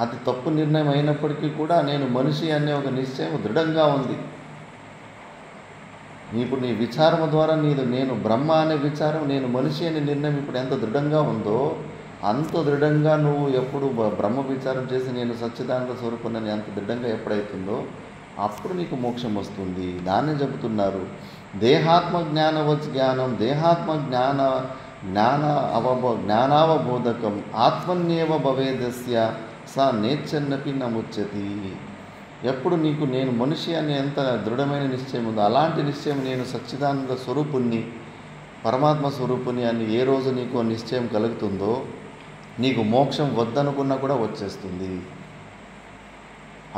అది తప్పు నిర్ణయం అయినప్పటికీ కూడా నేను మనిషి అనే ఒక నిశ్చయం దృఢంగా ఉంది. ఇప్పుడు నీ విచారము ద్వారా నేను బ్రహ్మ అనే విచారం, నేను మనిషి అనే నిర్ణయం ఇప్పుడు ఎంత దృఢంగా ఉందో అంత దృఢంగా నువ్వు ఎప్పుడు బ్రహ్మ విచారం చేసి నేను సచ్చిదానంద స్వరూపునని అంత దృఢంగా ఎప్పుడైతుందో అప్పుడు నీకు మోక్షం వస్తుంది. దాన్ని చెబుతున్నారు. దేహాత్మ జ్ఞానవత్ జ్ఞానం, దేహాత్మ జ్ఞానావబోధకం ఆత్మన్యేవ భవేదస్య సా నేచ్చన్నపి నముచ్చతి. ఎప్పుడు నీకు నేను మనిషి అనే ఎంత దృఢమైన నిశ్చయం ఉందో అలాంటి నిశ్చయం నేను సచ్చిదానంద స్వరూపుణ్ణి, పరమాత్మ స్వరూపుని అని ఏ రోజు నీకు నిశ్చయం కలుగుతుందో నీకు మోక్షం వద్దనుకున్నా కూడా వచ్చేస్తుంది.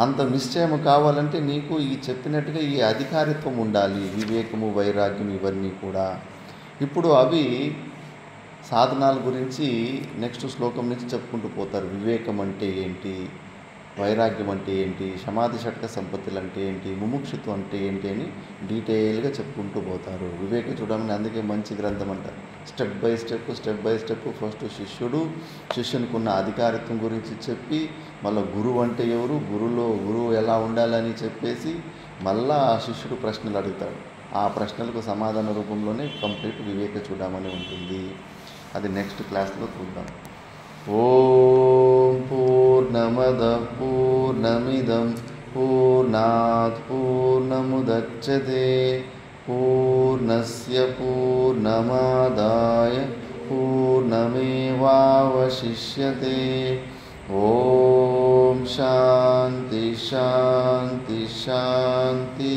అంత నిశ్చయం కావాలంటే నీకు ఈ చెప్పినట్టుగా ఈ అధికారిత్వం ఉండాలి. వివేకము, వైరాగ్యం ఇవన్నీ కూడా. ఇప్పుడు అవి సాధనాల గురించి నెక్స్ట్ శ్లోకం నుంచి చెప్పుకుంటూ పోతారు. వివేకం అంటే ఏంటి, వైరాగ్యం అంటే ఏంటి, సమాధి షట్క సంపత్తులు అంటే ఏంటి, ముముక్షుత్వం అంటే ఏంటి అని డీటెయిల్గా చెప్పుకుంటూ పోతారు. వివేక చూడమని అందుకే మంచి గ్రంథం అంటారు. స్టెప్ బై స్టెప్ ఫస్ట్ శిష్యునికి ఉన్న అధికారిత్వం గురించి చెప్పి మళ్ళీ గురువు అంటే ఎవరు, గురువు ఎలా ఉండాలని చెప్పేసి మళ్ళా ఆ శిష్యుడు ప్రశ్నలు అడుగుతాడు. ఆ ప్రశ్నలకు సమాధాన రూపంలోనే కంప్లీట్ వివేక చూడమని ఉంటుంది. అది నెక్స్ట్ క్లాస్లో చూద్దాం. ఓం పూర్ణమద పూర్ణమిదం పూర్ణాత్ పూర్ణముదచ్యతే పూర్ణస్య పూర్ణమాదాయ పూర్ణమేవావశిష్యతే. ఓం శాంతి శాంతి శాంతి.